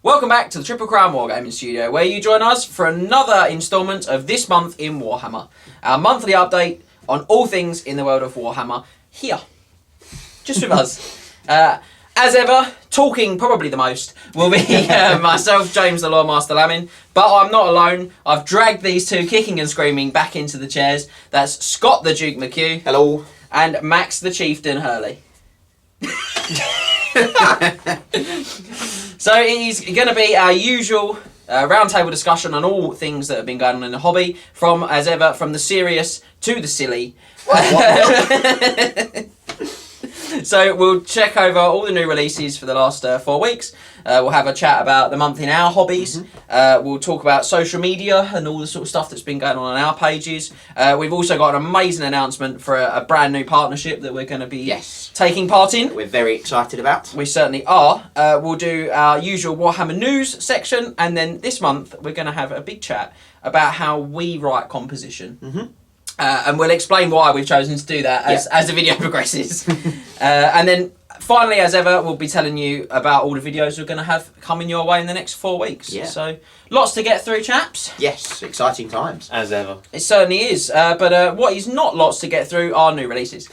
Welcome back to the Triple Crown Wargaming studio, where you join us for another instalment of This Month in Warhammer, our monthly update on all things in the world of Warhammer, here, just with us. As ever, talking probably the most will be myself, James the Lawmaster Lamin, but I'm not alone. I've dragged these two kicking and screaming back into the chairs. That's Scott the Duke McHugh. Hello. And Max the Chieftain Hurley. So it is going to be our usual roundtable discussion on all things that have been going on in the hobby, from, as ever, from the serious to the silly. So we'll check over all the new releases for the last 4 weeks. We'll have a chat about the month in our hobbies. We'll talk about social media and all the sort of stuff that's been going on our pages. We've also got an amazing announcement for a brand new partnership that we're going to be taking part in. We're very excited about. We certainly are. We'll do our usual Warhammer news section, and then this month we're going to have a big chat about how we write composition. And we'll explain why we've chosen to do that as the video progresses. And then finally, as ever, we'll be telling you about all the videos we're going to have coming your way in the next 4 weeks. Yeah. So lots to get through, chaps. Yes, exciting times. As ever. It certainly is. But what is not lots to get through are new releases.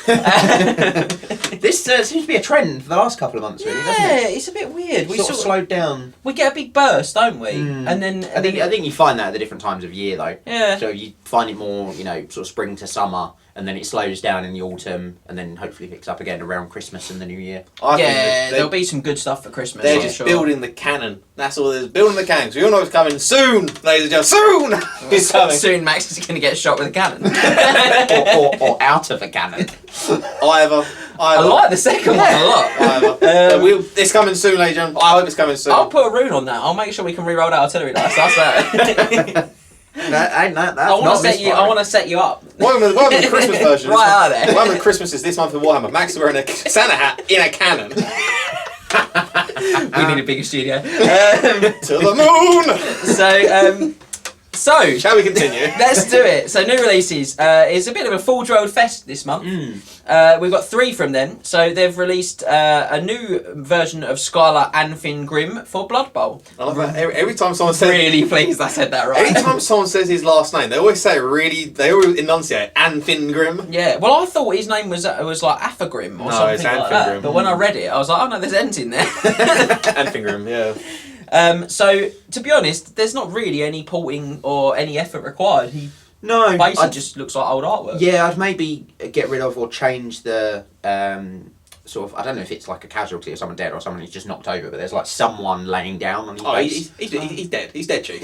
This seems to be a trend for the last couple of months, really, doesn't it? Yeah, it's a bit weird. We sort of slowed down. We get a big burst, don't we? And then I think you find that at the different times of year, though. Yeah. So you find it more, sort of spring to summer, and then it slows down in the autumn, and then hopefully picks up again around Christmas and the New Year. I think there'll be some good stuff for Christmas. They're just building the cannon. That's all there's. Building the cannon. So you all know it's coming soon, ladies and gentlemen. Soon! It's coming. Soon Max is going to get shot with a cannon. or out of a cannon. Either. I like the second one a lot. It's coming soon, ladies and gentlemen. I hope it's coming soon. I'll put a rune on that. I'll make sure we can re-roll that artillery dice. That's that. I want to set you up. One of the Christmas versions. Right out there. One of the Christmases this month in Warhammer. Max is wearing a Santa hat in a cannon. We need a bigger studio. To the moon! So shall we continue? Let's do it. So new releases. It's a bit of a full road fest this month. We've got 3 from them. So they've released a new version of Skylar Anfin Grimm for Blood Bowl. I love that. Every time someone says... Really pleased I said that right. Every time someone says his last name, they always say they always enunciate Anfin Grimm. Yeah, well I thought his name was like Aphagrim or something like that. But when I read it, I was like, oh no, there's Ent in there. Anfin Grimm, yeah. So, to be honest, there's not really any porting or any effort required. He basically just looks like old artwork. Yeah, I'd maybe get rid of or change the sort of, I don't know if it's like a casualty or someone dead or someone who's just knocked over, but there's like someone laying down on his base. He's dead. He's dead, Chief.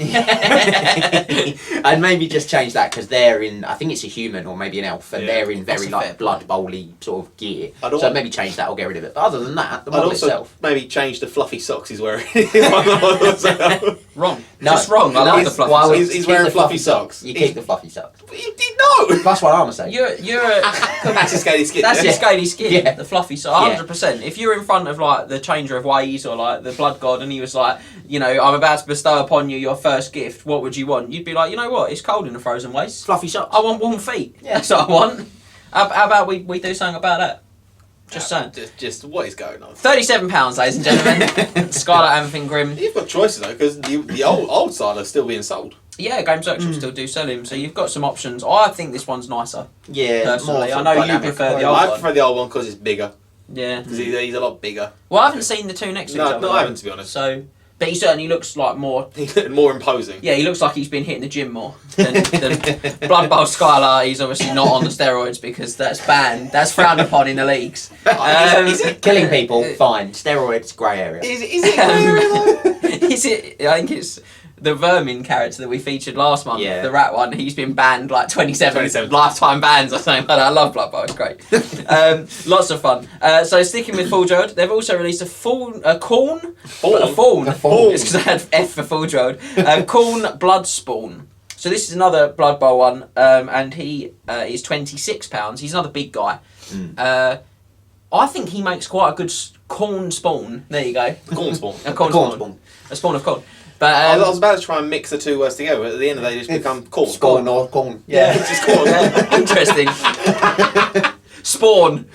I'd maybe just change that because they're in, I think it's a human or maybe an elf, and they're in very like Blood Bowl-y sort of gear. So maybe change that or get rid of it. But other than that, the model itself. Maybe change the fluffy socks he's wearing. Wrong. No, just wrong. I love the fluffy socks. He's wearing fluffy socks. You keep the fluffy socks. No! That's what I'm saying. You're That's his scaly skin. That's your scaly skin. Yeah. The fluffy socks. 100%. If you're in front of like the Changer of Ways or like the Blood God and he was like, I'm about to bestow upon you your first gift, what would you want? You'd be like, you know what? It's cold in the frozen waste. Fluffy socks. I want warm feet. Yeah. That's what I want. How about we do something about that? Just saying. Just what is going on? £37, ladies and gentlemen. Scarlet Anfin Grimm. You've got choices though, because the old side are still being sold. Yeah, Games Workshop still do sell him, so you've got some options. I think this one's nicer. Yeah, personally. I know you prefer the old one. I prefer the old one because it's bigger. Yeah. Because he's a lot bigger. Well, I haven't seen the two next to each other. No, I haven't, to be honest. So, but he certainly looks like more imposing. Yeah, he looks like he's been hitting the gym more than Blood Bowl Skylar. He's obviously not on the steroids because that's banned. That's frowned upon in the leagues. Killing people, fine. Steroids, grey area. Is it grey area though? Is it? I think it's the Vermin character that we featured last month, the rat one. He's been banned like 27 lifetime bans or something like that. I love Blood Bowl, it's great. Lots of fun. So sticking with Full Drilled, they've also released a fawn. It's because I had F for Full Drilled. Khorne Blood Spawn. So this is another Blood Bowl one, and he is £26. He's another big guy. I think he makes quite a good Khorne spawn. There you go. Khorne spawn. A Khorne spawn. A spawn of Khorne. But I was about to try and mix the two words together, but at the end of the day, they just become Khorne. Spawn or Khorne. Yeah, it's just Khorne. Interesting. Spawn.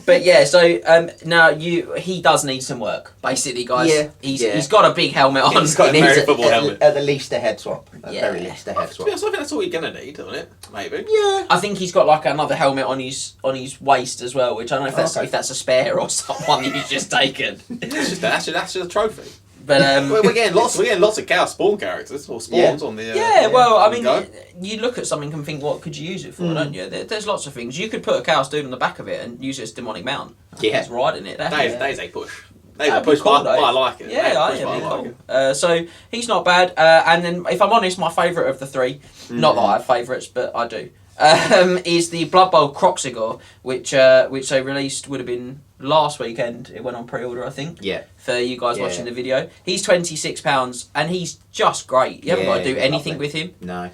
But yeah, so now he does need some work, basically, guys. Yeah. He's got a big helmet on. He's got He a needs very football helmet. At the least a head swap. At Yeah. very least a head To swap. be honest, I think that's all you're gonna need, isn't it? Maybe. Yeah. I think he's got like another helmet on his waist as well, which I don't know if that's a spare or someone that he's just taken. It's just that's just a trophy. But we're getting lots of chaos spawn characters or spawns on the. well, I on the mean, go. you look at something and think, what could you use it for, don't you? There's lots of things. You could put a chaos dude on the back of it and use it as demonic mount. Yeah. He's riding it. That is a push. That is a That'd be push, cool, but I like it. Yeah, That is a push, it'd but be I like cool. it. So he's not bad. And then, if I'm honest, my favourite of the three, not that I have favourites, but I do, is the Blood Bowl Croxigor, which they released, would have been last weekend. It went on pre-order, I think. Yeah. For you guys watching the video, he's £26, and he's just great. You haven't got to do anything with him. No.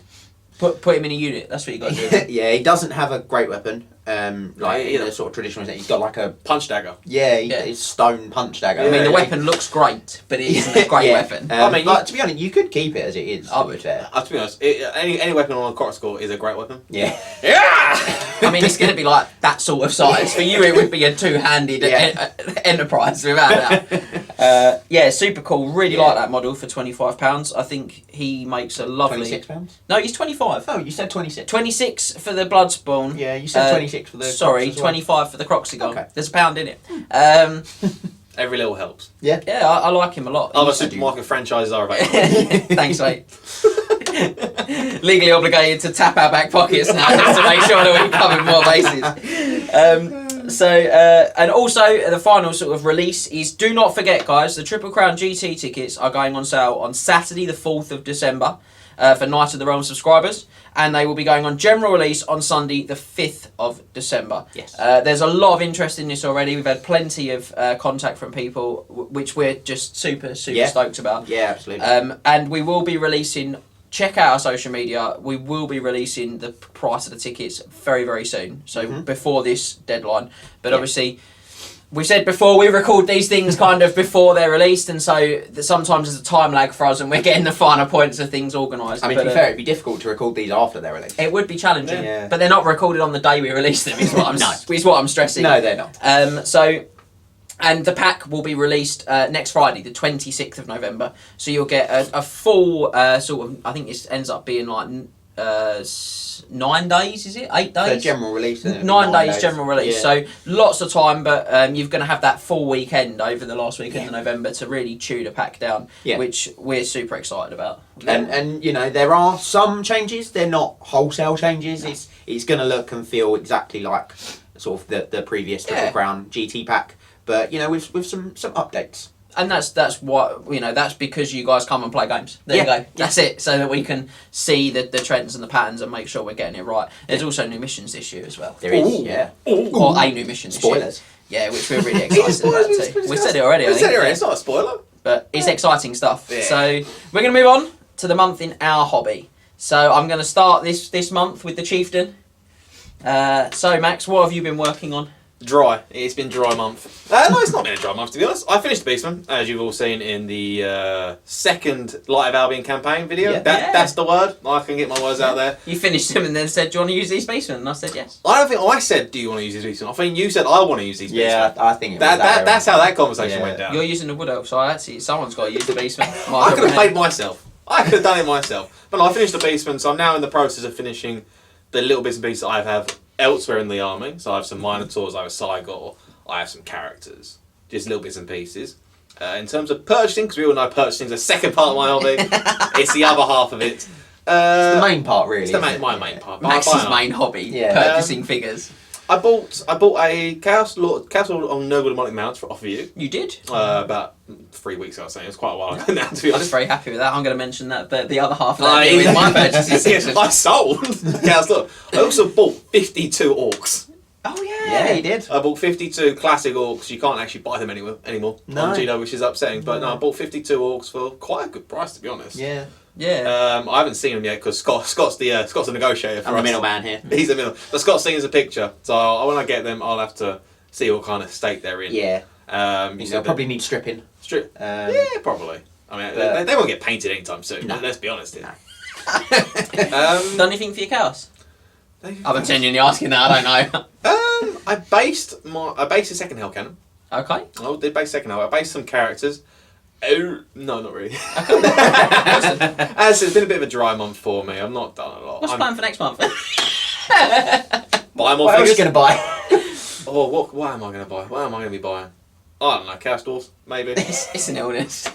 Put him in a unit. That's what you got to do. Yeah, he doesn't have a great weapon. Like Yeah, in the sort of traditional sense, he's got like a Punch dagger. it's stone punch dagger. I mean, the Yeah. weapon looks great, but it isn't a great weapon. I mean, you- to be honest, you could keep it as it is. I to be would. fair. To be honest, any weapon on a croc score is a great weapon. Yeah. Yeah. I mean, it's going to be like that sort of size. For you, it would be a two-handed enterprise, without that. Yeah, super cool. Really like that model for £25. I think he makes a lovely... £26? No, he's 25. Oh, you said 26. 26 for the Bloodspawn. Yeah, you said 26 for the. Sorry, Crocs as well. 25 for the Croxigon. Okay. There's £1 in it. Every little helps. Yeah, I like him a lot. Other He's- supermarket franchises are available. Thanks, mate. Legally obligated to tap our back pockets now just to make sure that we cover more bases. And also the final sort of release is, do not forget, guys, the Triple Crown GT tickets are going on sale on Saturday the 4th of December for Night of the Realm subscribers, and they will be going on general release on Sunday the 5th of December. Yes. There's a lot of interest in this already. We've had plenty of contact from people, which we're just super stoked about. Yeah, absolutely. And we will be releasing, check out our social media, we will be releasing the price of the tickets very, very soon. So before this deadline. But obviously, we said before, we record these things kind of before they're released, and so sometimes there's a time lag for us and we're getting the finer points of things organised. I mean, to be fair, it'd be difficult to record these after they're released. It would be challenging, Yeah. but they're not recorded on the day we release them, is what I'm, No. is what I'm stressing. No, they're not. And the pack will be released next Friday, the 26th of November. So you'll get a full sort of, I think it ends up being like 9 days, is it? 8 days? For general release. 9 days general release. Yeah. So lots of time, but you're going to have that full weekend over the last weekend of November to really chew the pack down, which we're super excited about. And you know, there are some changes. They're not wholesale changes. It's going to look and feel exactly like sort of the previous Triple Crown GT pack, but you know, with some updates. And that's what, you know, that's because you guys come and play games. There you go. That's it. So that we can see the trends and the patterns and make sure we're getting it right. There's also new missions this year as well. There is, yeah. Or a new mission this year. Spoilers. Yeah, which we're really excited about too. We said it already, I think. It's not a spoiler. But it's exciting stuff. Yeah. So we're going to move on to the month in our hobby. So I'm going to start this month with the Chieftain. So Max, what have you been working on? Dry. It's been dry month. No, it's not been a dry month, to be honest. I finished the Beastman, as you've all seen in the second Light of Albion campaign video. Yeah. That's the word. I can get my words out there. You finished them and then said, do you want to use these Beastmen? And I said yes. I don't think I said, do you want to use these Beastmen? I think you said, I want to use these Beastmen. I think it was That's how that conversation went down. You're using the Wood Elf, so actually someone's got to use the Beastmen. I could have played myself. I could have done it myself. But no, I finished the Beastman, so I'm now in the process of finishing the little bits and pieces I have elsewhere in the army. So I have some Minotaurs, I have a Cygor, I have some characters. Just little bits and pieces. In terms of purchasing, because we all know purchasing is the second part of my hobby. It's the other half of it. it's the main part, really. It's my main part. Max's main hobby, purchasing figures. I bought a Chaos Lord on Noble Demonic Mounts for off of you. You did? About 3 weeks ago, I was saying. It's quite a while ago now, to be I was honest. very happy with that. I'm going to mention that the other half of that with my purchasing section. I sold Chaos Lord. I also bought 52 Orcs. Oh yeah. Yeah, he did. I bought 52 classic Orcs. You can't actually buy them anymore No. on Gino, which is upsetting. But no, I bought 52 Orcs for quite a good price, to be honest. Yeah. Yeah. I haven't seen them yet because Scott's the negotiator for I'm the us. middleman here. He's the middle. But Scott's seen as a picture, so when I get them, I'll have to see what kind of state they're in. Yeah. They'll probably need stripping. Yeah, probably. I mean, they won't get painted anytime soon. No. Let's be honest here. Done anything for your Chaos? I'm genuinely asking that. I don't know. I based the second Hell Cannon. Okay. I did base second Hell. I based some characters. Oh no, not really. As it's been a bit of a dry month for me. I've not done a lot. What's the plan for next month? Buy more What else are you figures. going to buy? Oh, what am I going to buy? What am I going to be buying? I don't know. Castles, maybe. It's an illness.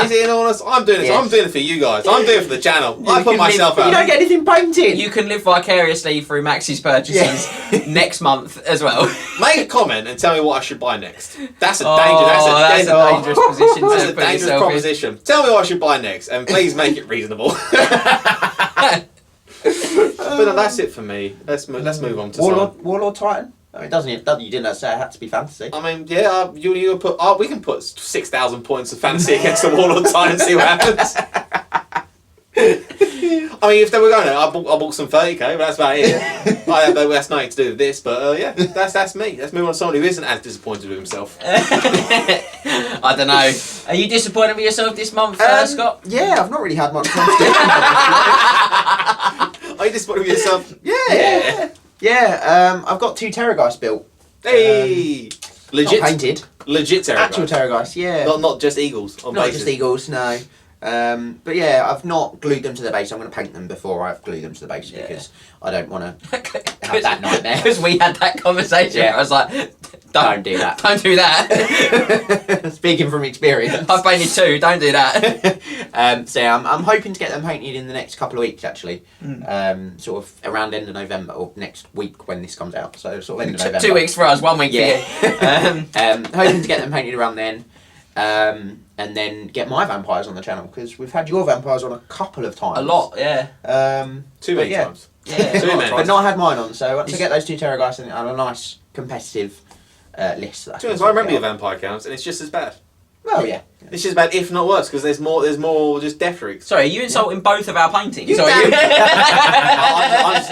Is it in honest? I'm doing it. Yes. I'm doing it for you guys. I'm doing it for the channel. I put can myself live- out. You don't get anything painted. You can live vicariously through Max's purchases next month as well. Make a comment and tell me what I should buy next. That's a Oh, danger. That's a dangerous position to That's a put dangerous yourself in. proposition. Tell me what I should buy next, and please make it reasonable. But no, that's it for me. Let's move on to Warlord Titan? I mean, you didn't say it had to be fantasy. I mean, yeah, you put. We can put 6,000 points of fantasy against the Warlord Titan and see what happens. I mean, if they were going to, I bought some 30k, but that's about it. That's nothing to do with this, but yeah, that's me. Let's move on to someone who isn't as disappointed with himself. I don't know. Are you disappointed with yourself this month, Scott? Yeah, I've not really had much competition. Are you disappointed with yourself? Yeah, I've got 2 Terrorgeist built. Hey, legit, Not painted. legit Terrorgeist. Actual Terrorgeist, yeah. Not just eagles on Not bases. just Eagles, no. But yeah, I've not glued them to the base. I'm going to paint them before I've glued them to the base because I don't want to have that nightmare. Because we had that conversation. Yeah. I was like, Don't do that. Don't do that. Speaking from experience. I've painted 2. Don't do that. So yeah, I'm hoping to get them painted in the next couple of weeks actually. Sort of around end of November or next week when this comes out. So sort of end of November. 2 weeks for us, 1 week Yeah. for you. Hoping to get them painted around then. And then get my vampires on the channel because we've had your vampires on a couple of times. A lot, yeah. Too many times. Yeah. Too many. But not had mine on. So once I get those 2 Terrorgeists on a nice competitive list. That To be honest, I remember your vampire counts, and it's just as bad. Well, yeah. It's just as bad, if not worse, because there's more just death freaks. Sorry, are you insulting both of our paintings? You Or are damn-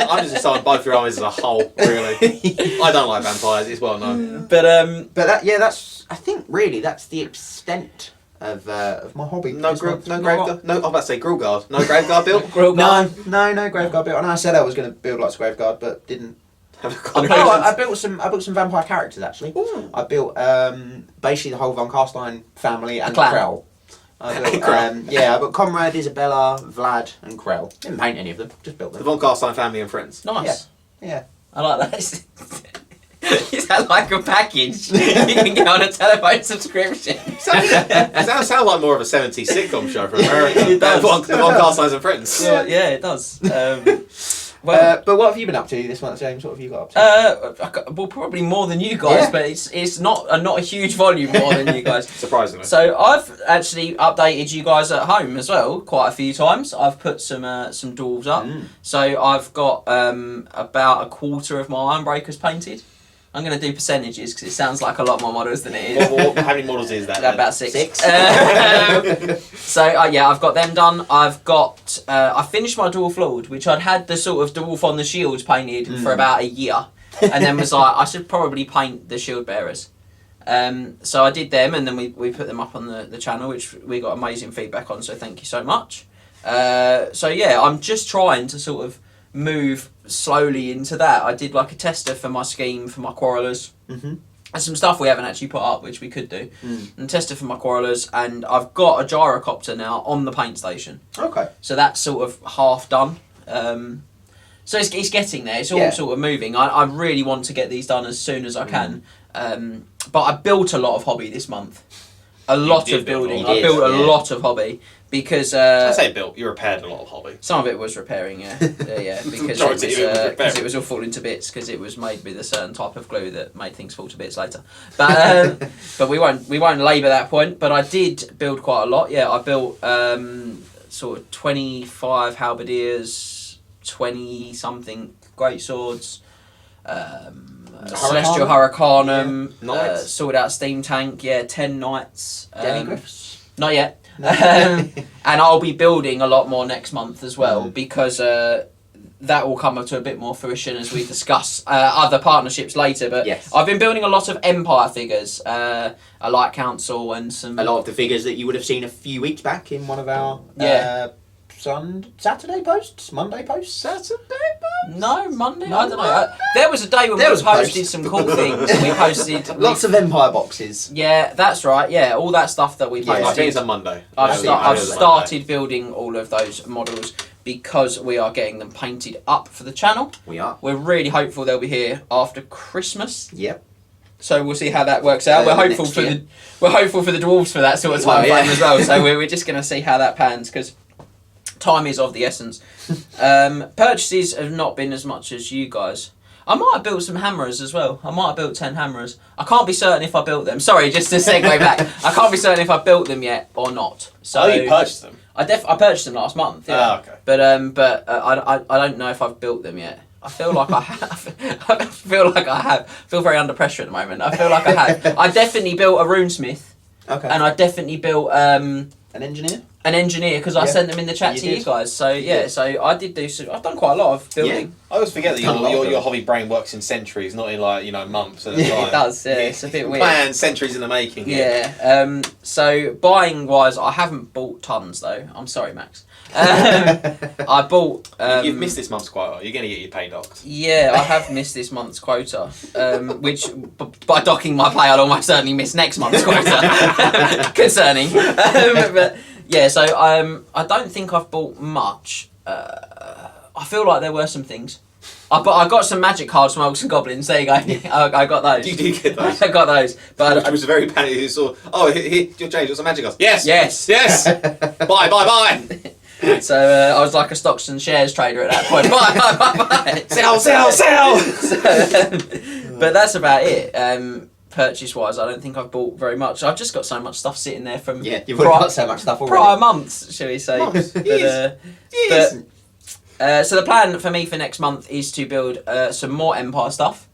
I'm just insulting both your armies as a whole, really. I don't like vampires, it's well known. But That's I think really that's the extent of my hobby. No this Graveguard. month. No, I'm about to say Grillguard. No Graveguard built. No Graveguard built. And I said I was going to build lots of Graveguard, but didn't. I built some vampire characters actually. Ooh. I built basically the whole Von Carstein family and clan. Krell. I built, I built Conrad, Isabella, Vlad, and Krell. Didn't paint any of them, just built The them. Von Carstein family and friends. nice. Yeah. I like that. Is that like a package? You can get on a telephone subscription. Sounds like more of a 70s sitcom show from America. It does. The Von Carsteins and friends. Yeah, it does. But what have you been up to this month, James? What have you got up to? Well, probably more than you guys, Yeah. but it's not a huge volume more than you guys. Surprisingly. So I've actually updated you guys at home as well quite a few times. I've put some dwarves up. So I've got about a quarter of my Ironbreakers painted. I'm going to do percentages because it sounds like a lot more models than it is. How many models is that? About 6. 6. So yeah, I've got them done. I've got I finished my Dwarf Lord, which I'd had the sort of dwarf on the shields painted for about a year, and then was like, I should probably paint the shield bearers. So I did them, and then we put them up on the channel, which we got amazing feedback on. So thank you so much. So yeah, I'm just trying to sort of move slowly into that. I did like a tester for my scheme for my quarrelers. Mm-hmm. And some stuff we haven't actually put up, which we could do. And tester for my quarrelers, and I've got a gyrocopter now on the paint station. Okay. So that's sort of half done. So it's getting there. It's all sort of moving. I really want to get these done as soon as I can. But I built a lot of hobby this month. A lot of building. I built a lot of hobby because I say built. You repaired a lot of hobby. some of it was repairing, yeah, because it was all falling to bits because it was made with a certain type of glue that made things fall to bits later. But but we won't labour that point. But I did build quite a lot. Yeah, I built sort of 25 halberdiers, 20 something great swords. Celestial Hurricanum, Knights. sorted out steam tank, 10 knights. Demigryphs? Not yet. And I'll be building a lot more next month as well because that will come to a bit more fruition as we discuss other partnerships later. But Yes. I've been building a lot of Empire figures, a Light Council and some... A lot of the figures that you would have seen a few weeks back in one of our Saturday posts, Monday posts. No, Monday. No, I don't know. There was a day when we posted some cool things. We posted Lots of Empire boxes. Yeah, that's right. Yeah, all that stuff that we Yeah. posted. I think it's a Monday. I've I think started building all of those models because we are getting them painted up for the channel. We are. We're really hopeful they'll be here after Christmas. Yep. So we'll see how that works out. We're hopeful next for year. we're hopeful for the dwarves for that sort of time frame as well. So we're just going to see how that pans because time is of the essence. Purchases have not been as much as you guys. I might have built some hammerers as well. I might have built 10 hammerers. I can't be certain if I built them. Sorry, just to segue back. I can't be certain if I built them yet or not. So you purchased them? I purchased them last month. Yeah. Okay. But I don't know if I've built them yet. I feel like I have. I feel like I have. I feel very under pressure at the moment. I feel like I have. I definitely built a runesmith. Okay. And I definitely built An engineer? an engineer because I Yeah. sent them in the chat You to you did. guys. So yeah, so I did do some. I've done quite a lot of building. I always forget that Done a lot of your them. hobby brain works in centuries, not in months at a Yeah, time. It does. Yeah, it's a bit weird. Plans, centuries in the making. Yeah. So buying wise, I haven't bought tons though. I'm sorry, Max. I bought. You've missed this month's quota. You're going to get your pay docked. Yeah, I have missed this month's quota, which by docking my pay, I'll almost certainly miss next month's quota. Concerning, but yeah. So I don't think I've bought much. I feel like there were some things. I got some magic cards from Orcs and Goblins. There you go. I got those. You did get those. I got those, but Which was very panicky. You saw, here, you're changed. Got some magic cards. Yes. yes. Yes. Bye. So I was like a stocks and shares trader at that point. Bye. Sell. So, but that's about it. Purchase wise, I don't think I've bought very much. I've just got so much stuff sitting there from Yeah, you've already got so much stuff already. prior months, shall we say? Months. But, Yes. so the plan for me for next month is to build some more Empire stuff,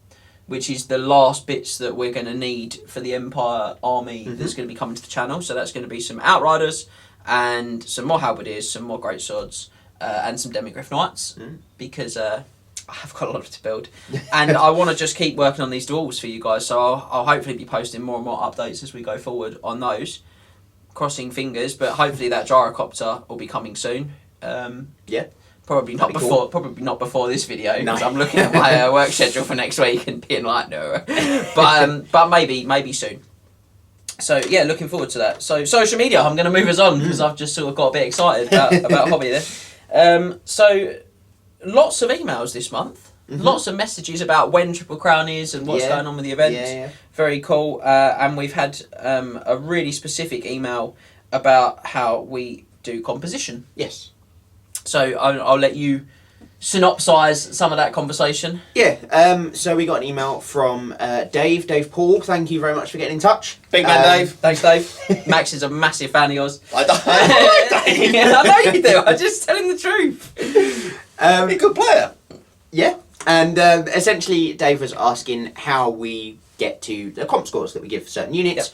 which is the last bits that we're going to need for the Empire army that's going to be coming to the channel. So that's going to be some Outriders and some more Halberdiers, some more Great Swords, and some Demigryph Knights, because I've got a lot to build. And I want to just keep working on these dwarves for you guys, so I'll hopefully be posting more and more updates as we go forward on those. Crossing fingers, but hopefully that gyrocopter will be coming soon. Yeah. Probably not That'd be before. cool. Probably not before this video because No. I'm looking at my work schedule for next week and being like, no. But maybe soon. So yeah, looking forward to that. So social media, I'm going to move us on because I've just sort of got a bit excited about hobby there. So lots of emails this month. Lots of messages about when Triple Crown is and what's going on with the events. Yeah. Very cool. And we've had a really specific email about how we do composition. Yes. So I'll let you synopsise some of that conversation. Yeah. So we got an email from Dave Paul. Thank you very much for getting in touch. Big man, Dave. Thanks, Dave. Max is a massive fan of yours. I like Dave. I know you do. I'm just telling the truth. He's a good player. Yeah. And essentially, Dave was asking how we get to the comp scores that we give for certain units,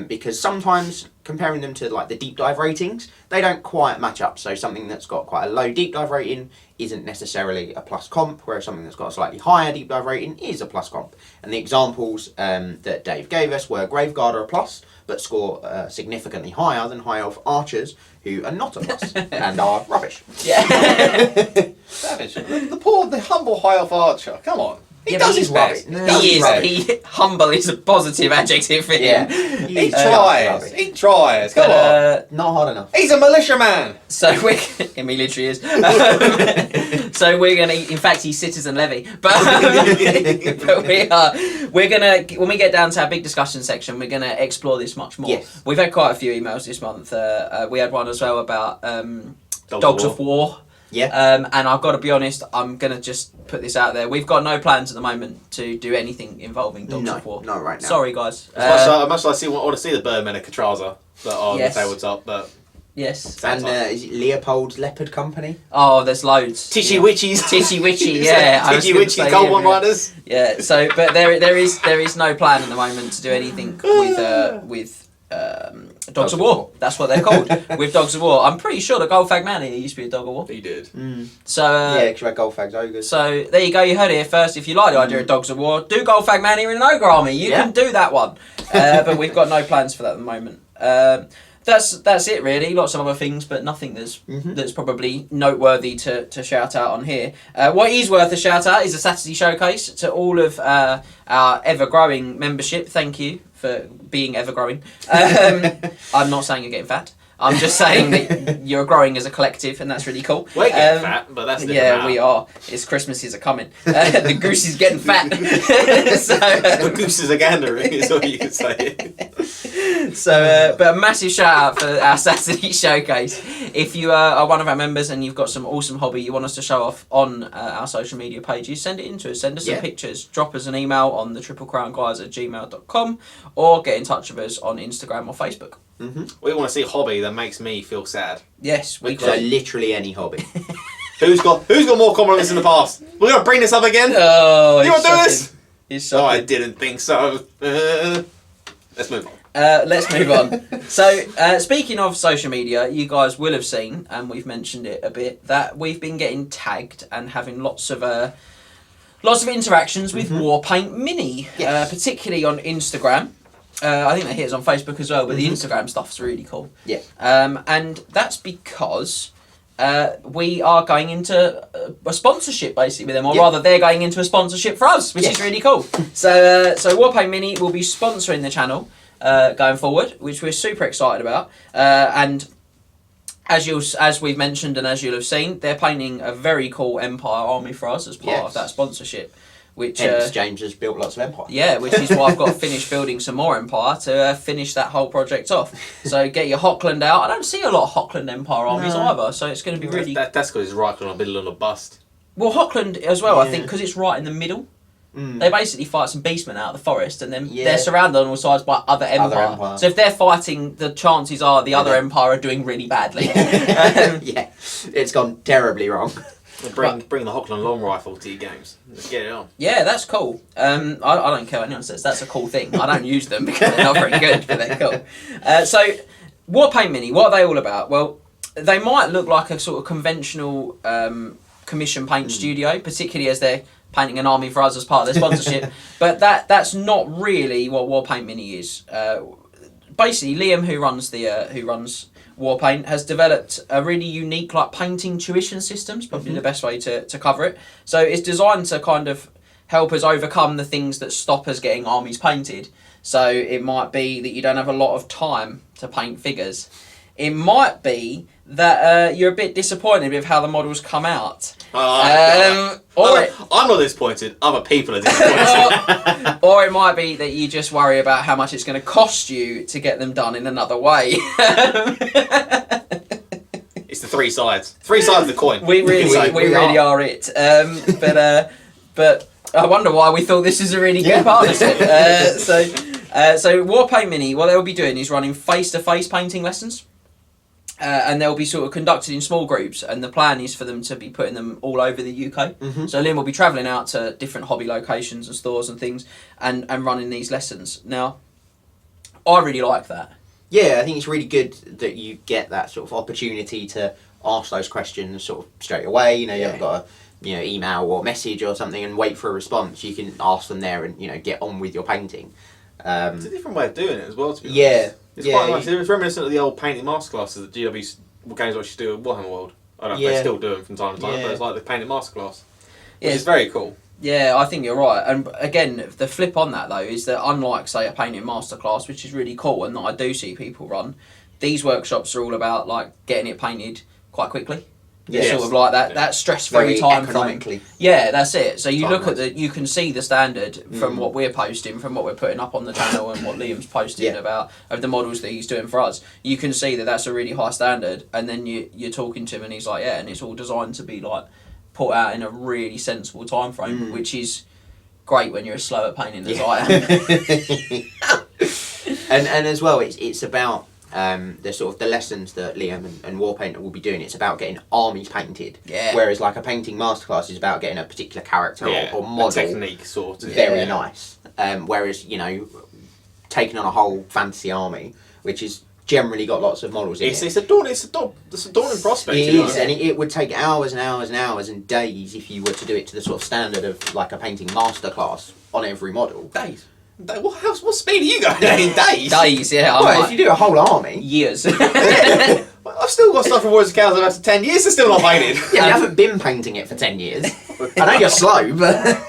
because sometimes comparing them to like the deep dive ratings, they don't quite match up. So something that's got quite a low deep dive rating isn't necessarily a plus comp, whereas something that's got a slightly higher deep dive rating is a plus comp. And the examples that Dave gave us were Graveguard are a plus, but score significantly higher than High Elf Archers, who are not a plus and are rubbish. Yeah. Savage. The humble High Elf Archer. Come on. He Yeah, does but his he's best. rubbish. He He's is. rubbish. Humble is a positive adjective for him. Yeah. He tries. He tries. Come on. Not hard enough. He's a militiaman. So we, he literally is. So we're gonna. In fact, he's citizen levy. But we're gonna. When we get down to our big discussion section, we're gonna explore this much more. Yes. We've had quite a few emails this month. We had one as well about Dogs of War. Yeah. And I've got to be honest, I'm going to just put this out there. We've got no plans at the moment to do anything involving Dogs of War. Not right now. Sorry, guys. Much like I want to see the Birdmen of Katraza that are Yes. on the tabletop, but Yes. And is it Leopold's Leopard Company? Oh, there's loads. Tishy Witchies. Tishy Witchy, yeah. I was Tishy gonna Witchies, say, Gold yeah, One Riders. Yeah, so, but there is no plan at the moment to do anything with Dogs of War. That's what they're called. With Dogs of War. I'm pretty sure the Goldfag Man here used to be a Dog of War. He did. So, Yeah, because you had Goldfags Ogres. So there you go, you heard it here first. If you like the idea of Dogs of War, do Goldfag Man here in an Ogre Army. You can do that one. But we've got no plans for that at the moment. that's it really. Lots of other things, but nothing that's probably noteworthy to shout out on here. What is worth a shout out is a Saturday showcase to all of our ever growing membership. Thank you for being ever growing. I'm not saying you're getting fat. I'm just saying that you're growing as a collective, and that's really cool. We're getting fat, but that's different. we are. It's Christmases are coming. The goose is getting fat. So, the goose is a gandering, is what you could say. So, but a massive shout out for our Saturday showcase. If you are one of our members and you've got some awesome hobby you want us to show off on our social media pages, send it in to us. Send us some pictures. Drop us an email on the triplecrownguys@gmail.com or get in touch with us on Instagram or Facebook. We want to see a hobby that makes me feel sad. Yes, we do. So literally any hobby. Who's got more comments in the past? We're gonna bring this up again. Oh, you want to do this? No, I didn't think so. Let's move on. Let's move on. So, speaking of social media, you guys will have seen, and we've mentioned it a bit, that we've been getting tagged and having lots of interactions with Warpaint Mini, particularly on Instagram. I think they hit us on Facebook as well, but the Instagram stuff's really cool. Yeah. And that's because we are going into a sponsorship basically with them, or rather they're going into a sponsorship for us, which is really cool. So Warpaint Mini will be sponsoring the channel going forward, which we're super excited about. And as we've mentioned and as you'll have seen, they're painting a very cool Empire army for us as part of that sponsorship. Which James has built lots of Empire. Yeah, which is why I've got to finish building some more Empire to finish that whole project off. So get your Hockland out. I don't see a lot of Hockland Empire armies either, so it's going to be really... That's because it's right on the middle of a bust. Well, Hockland as well, I think, because it's right in the middle. They basically fight some beastmen out of the forest, and then they're surrounded on all sides by other Empire. So if they're fighting, the chances are the other Empire are doing really badly. It's gone terribly wrong. Bring the Hockland long rifle to your games. Let's get it on. Yeah, that's cool. I don't care what anyone says. That's a cool thing. I don't use them because they're not very good, but they're cool. So, Warpaint Mini, what are they all about? Well, they might look like a sort of conventional commission paint studio, particularly as they're painting an army for us as part of their sponsorship. But that's not really what Warpaint Mini is. Basically, Liam, who runs Warpaint, has developed a really unique painting tuition system, probably the best way to cover it. So it's designed to kind of help us overcome the things that stop us getting armies painted. So it might be that you don't have a lot of time to paint figures. It might be that you're a bit disappointed with how the models come out. I'm not disappointed. Other people are disappointed. Or it might be that you just worry about how much it's going to cost you to get them done in another way. It's the three sides. Three sides of the coin. We really are it. But I wonder why we thought this is a really good partnership. So Warpaint Mini, what they'll be doing is running face-to-face painting lessons. And they'll be sort of conducted in small groups, and the plan is for them to be putting them all over the UK. So Liam will be travelling out to different hobby locations and stores and things, and running these lessons. Now, I really like that. Yeah, I think it's really good that you get that sort of opportunity to ask those questions sort of straight away. You haven't got to email or message or something and wait for a response. You can ask them there and get on with your painting. It's a different way of doing it as well, to be honest. It's quite nice. It's reminiscent of the old painting masterclasses that GW Games Watch used to do at Warhammer World. I don't know if they still do them from time to time, but it's like the painting masterclass. Which is very cool. Yeah, I think you're right. And again, the flip on that though is that unlike, say, a painting masterclass, which is really cool and that I do see people run, these workshops are all about getting it painted quite quickly. Yes. Sort of like that stress-free time frame. Yeah, that's it. So you look at you can see the standard from what we're posting, from what we're putting up on the channel, and what Liam's posting about of the models that he's doing for us. You can see that that's a really high standard, and then you're talking to him, and he's like, and it's all designed to be put out in a really sensible time frame, which is great when you're as slow at painting as I am. and as well, it's about. The sort of the lessons that Liam and Warpaint will be doing, it's about getting armies painted. Yeah. Whereas a painting masterclass is about getting a particular character or model. A technique sort of. Very nice. Whereas, taking on a whole fantasy army, which is generally got lots of models in it. It's a daunting prospect. It is, and it would take hours and hours and hours and days if you were to do it to the sort of standard of a painting masterclass on every model. Days? What speed are you going at in days? Days, yeah. I'm Well, like, if you do a whole army, years. I've still got stuff from Warriors of Chaos I've had for 10 years, it's still not painted. yeah, you haven't been painting it for 10 years. I know you're slow, but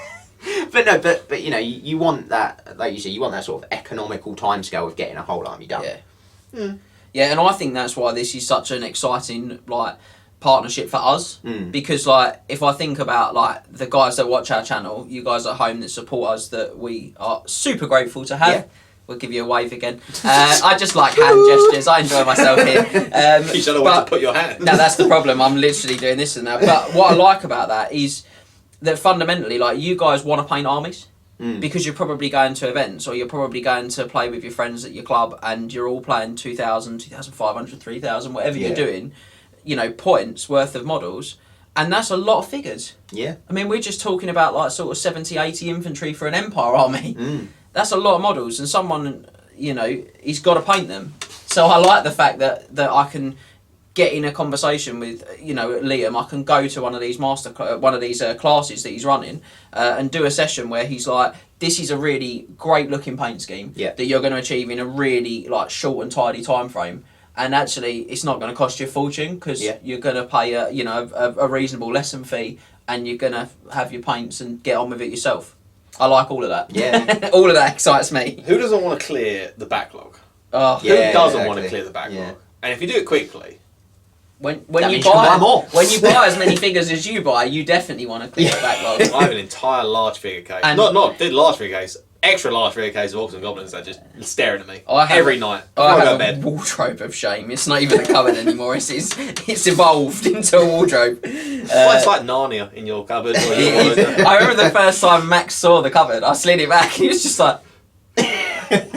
but you know, you want that, like you say, you want that sort of economical timescale of getting a whole army done. Yeah. Yeah, and I think that's why this is such an exciting like partnership for us. Because like if I think about like the guys that watch our channel, you guys at home that support us, that we are super grateful to have. Yeah. We'll give you a wave again. I just like hand gestures. I enjoy myself here. You don't know where to put your hand. No, that's the problem. I'm literally doing this and that. But what I like about that is that fundamentally, like, you guys want to paint armies because you're probably going to events, or you're probably going to play with your friends at your club, and you're all playing 2,000, 2,500, 3,000, whatever you're doing, you know, points worth of models. And that's a lot of figures. Yeah. I mean, we're just talking about like sort of 70, 80 infantry for an Empire army. That's a lot of models, and someone, you know, he's got to paint them. So I like the fact that I can get in a conversation with, you know, Liam. I can go to one of these classes that he's running and do a session where he's like, this is a really great looking paint scheme that you're going to achieve in a really like short and tidy time frame. And actually, it's not going to cost you a fortune because you're going to pay a reasonable lesson fee, and you're going to have your paints and get on with it yourself. I like all of that. Yeah. All of that excites me. Who doesn't want to clear the backlog? Oh, Who doesn't want to clear the backlog? Yeah. And if you do it quickly, when That you means you can buy more. when you buy as many figures as you buy, you definitely want to clear the backlog. I have an entire large figure case. And- Not large figure case, extra large figure case of Orcs and Goblins that are just staring at me I have- every night before I I go to have a bed. wardrobe of shame. It's not even a cupboard anymore. It's evolved into a wardrobe. Well, it's like Narnia in your cupboard. Or your wardrobe. I remember the first time Max saw the cupboard, I slid it back. He was just like,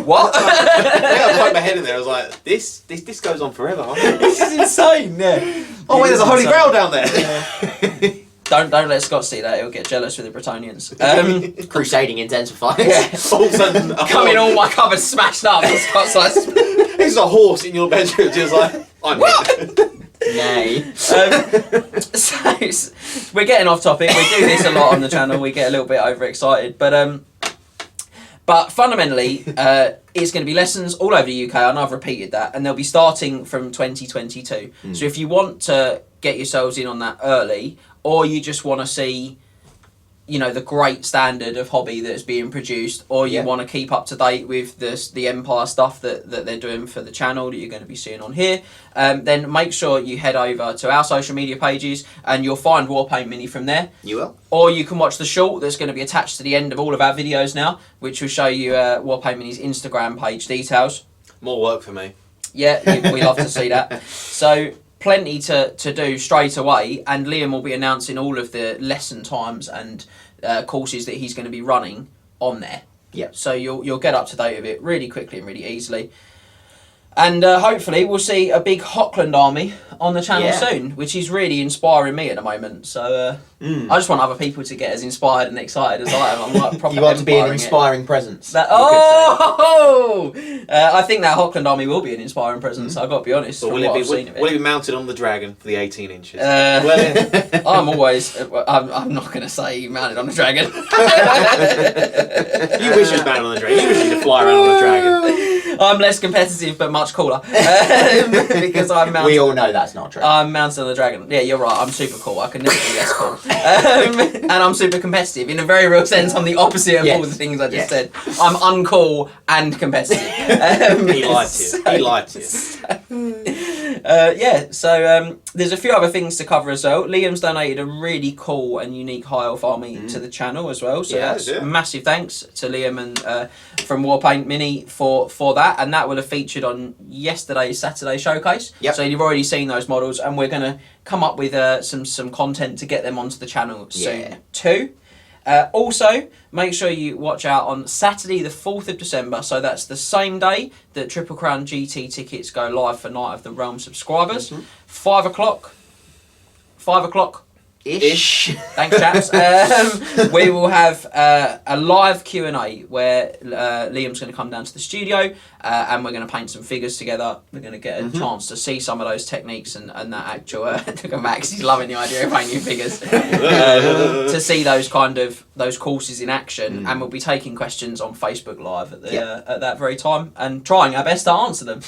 "What?" I think I poked my head in there. I was like, "This goes on forever. Huh? This is insane. Yeah. Oh wait, there's a holy Insane. grail down there." Don't let Scott see that. He'll get jealous with the Bretonians. Crusading intensifies. All of a sudden, Come in, all my cupboards smashed up. And Scott's like, There's a horse in your bedroom, just like I'm. Nay. So we're getting off topic. We do this a lot on the channel. We get a little bit overexcited, but fundamentally, it's going to be lessons all over the UK, and I've repeated that, and they'll be starting from 2022. So if you want to get yourselves in on that early, or you just want to see, you know, the great standard of hobby that's being produced, or you want to keep up to date with the Empire stuff that they're doing for the channel that you're going to be seeing on here, then make sure you head over to our social media pages, and you'll find Warpaint Mini from there. You will. Or you can watch the short that's going to be attached to the end of all of our videos now, which will show you Warpaint Mini's Instagram page details. More work for me. Yeah, we love to see that. So plenty to do straight away, and Liam will be announcing all of the lesson times and courses that he's going to be running on there. Yeah. So you'll get up to date with it really quickly and really easily. And hopefully we'll see a big Hockland army on the channel soon, which is really inspiring me at the moment. So I just want other people to get as inspired and excited as I am. I'm like proper You want to be an empiring it. inspiring presence. I think that Hockland army will be an inspiring presence. I've got to be honest. But From will what it I've seen of be? Will it be mounted on the dragon for the 18 inches? I'm always. I'm not going to say mounted on a dragon. You wish you was mounted on the dragon. You wish you could fly around on a dragon. I'm less competitive, but much cooler because I'm mounted. We all know that's not true. I'm mounted on a dragon. Yeah, you're right. I'm super cool. I can never be less cool. And I'm super competitive. In a very real sense, I'm the opposite of all the things I just said. I'm uncool and competitive. He lied to you. He lied to you. So there's a few other things to cover as well. Liam's donated a really cool and unique high elf army to the channel as well. So that's massive thanks to Liam and from Warpaint Mini for that. And that will have featured on yesterday's Saturday showcase. So you've already seen those models, and we're going to come up with some content to get them onto the channel soon too. Also, make sure you watch out on Saturday the 4th of December, so that's the same day that Triple Crown GT tickets go live for Night of the Realm subscribers. 5 o'clock Ish. Thanks, chaps. We will have a live Q&A where Liam's going to come down to the studio and we're going to paint some figures together. We're going to get a chance to see some of those techniques and that actual... look at Max, he's loving the idea of painting figures. To see those those courses in action, and we'll be taking questions on Facebook Live at that very time and trying our best to answer them.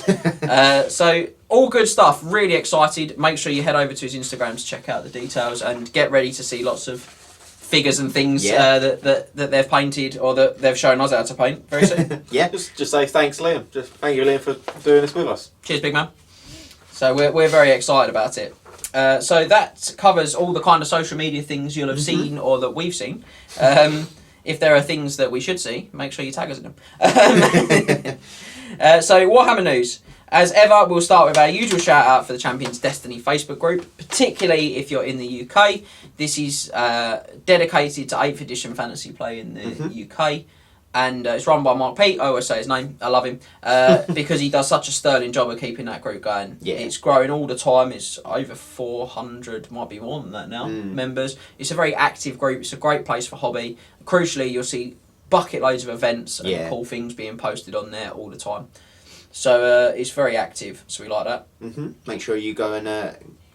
So all good stuff, really excited. Make sure you head over to his Instagram to check out the details and get ready to see lots of figures and things that they've painted or that they've shown us how to paint very soon. Just say thanks, Liam. Just thank you, Liam, for doing this with us. Cheers, big man. So we're very excited about it. So that covers all the kind of social media things you'll have seen or that we've seen. If there are things that we should see, make sure you tag us in them. So Warhammer news. As ever, we'll start with our usual shout out for the Champions Destiny Facebook group, particularly if you're in the UK. This is dedicated to 8th edition fantasy play in the UK. And it's run by Mark Pete. I always say his name. I love him because he does such a sterling job of keeping that group going. Yeah. It's growing all the time. It's over 400, might be more than that now, members. It's a very active group. It's a great place for hobby. Crucially, you'll see bucket loads of events and cool things being posted on there all the time. So it's very active. So we like that. Make sure you go and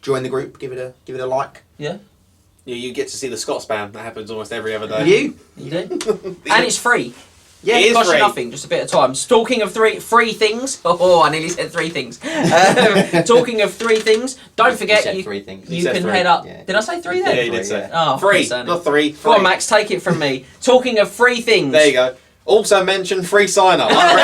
join the group. Give it a like. Yeah. You get to see the Scots band. That happens almost every other day. You do. And it's free. Yeah, it costs is free. you nothing, just a bit of time. Talking of free things. I nearly said 3 things. Talking of 3 things, don't forget you 3 things. You can head up. Yeah. Did I say 3 then? Yeah, you did say. Oh, 3, not 3. Go on, Max, take it from me. Talking of 3 things. There you go. Also mention free sign up. I'll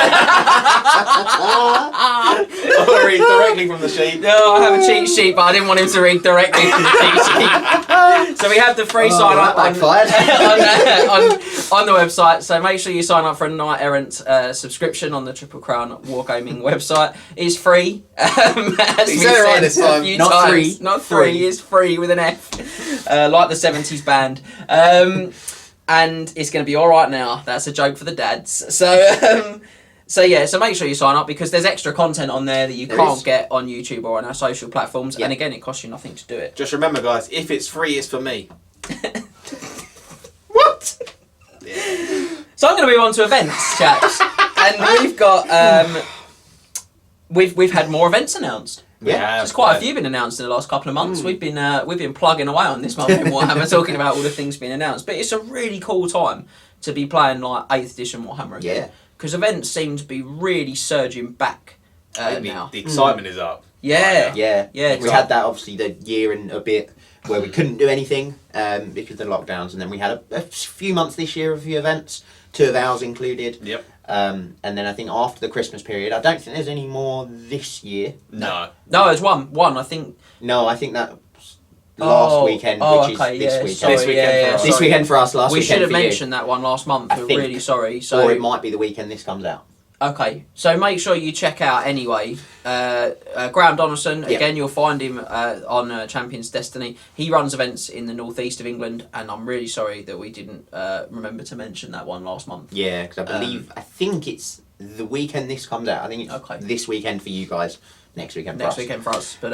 read directly from the sheet. No, I have a cheat sheet, but I didn't want him to read directly from the cheat sheet. So we have the free sign up on the website. So make sure you sign up for a Knight Errant subscription on the Triple Crown Wargaming website. It's free. As you said it right this time. Not free. Not free. It's free with an F, like the 70s band. And it's going to be all right now. That's a joke for the dads. So make sure you sign up because there's extra content on there that you can't get on YouTube or on our social platforms. Yep. And again, it costs you nothing to do it. Just remember, guys, if it's free, it's for me. What? Yeah. So I'm going to move on to events, chaps. And we've got we've had more events announced. There's quite a few been announced in the last couple of months. We've been plugging away on this month in Warhammer, talking about all the things being announced. But it's a really cool time to be playing like 8th edition Warhammer again. Because events seem to be really surging back now. The excitement is up. Yeah. We had that obviously the year and a bit where we couldn't do anything because of the lockdowns, and then we had a few months this year of a few events, 2 of ours included. Yep. And then I think after the Christmas period, I don't think there's any more this year. No, there's one. I think. No, I think that last weekend, which is this weekend. This weekend for us. Last we weekend should have for you. mentioned that one last month. We're really sorry. So, or it might be the weekend this comes out. Okay, so make sure you check out anyway. Graham Donaldson, again, you'll find him on Champions Destiny. He runs events in the northeast of England, and I'm really sorry that we didn't remember to mention that one last month. Yeah, because I think it's the weekend this comes out. I think it's this weekend for you guys, next weekend for us. Next weekend for us. But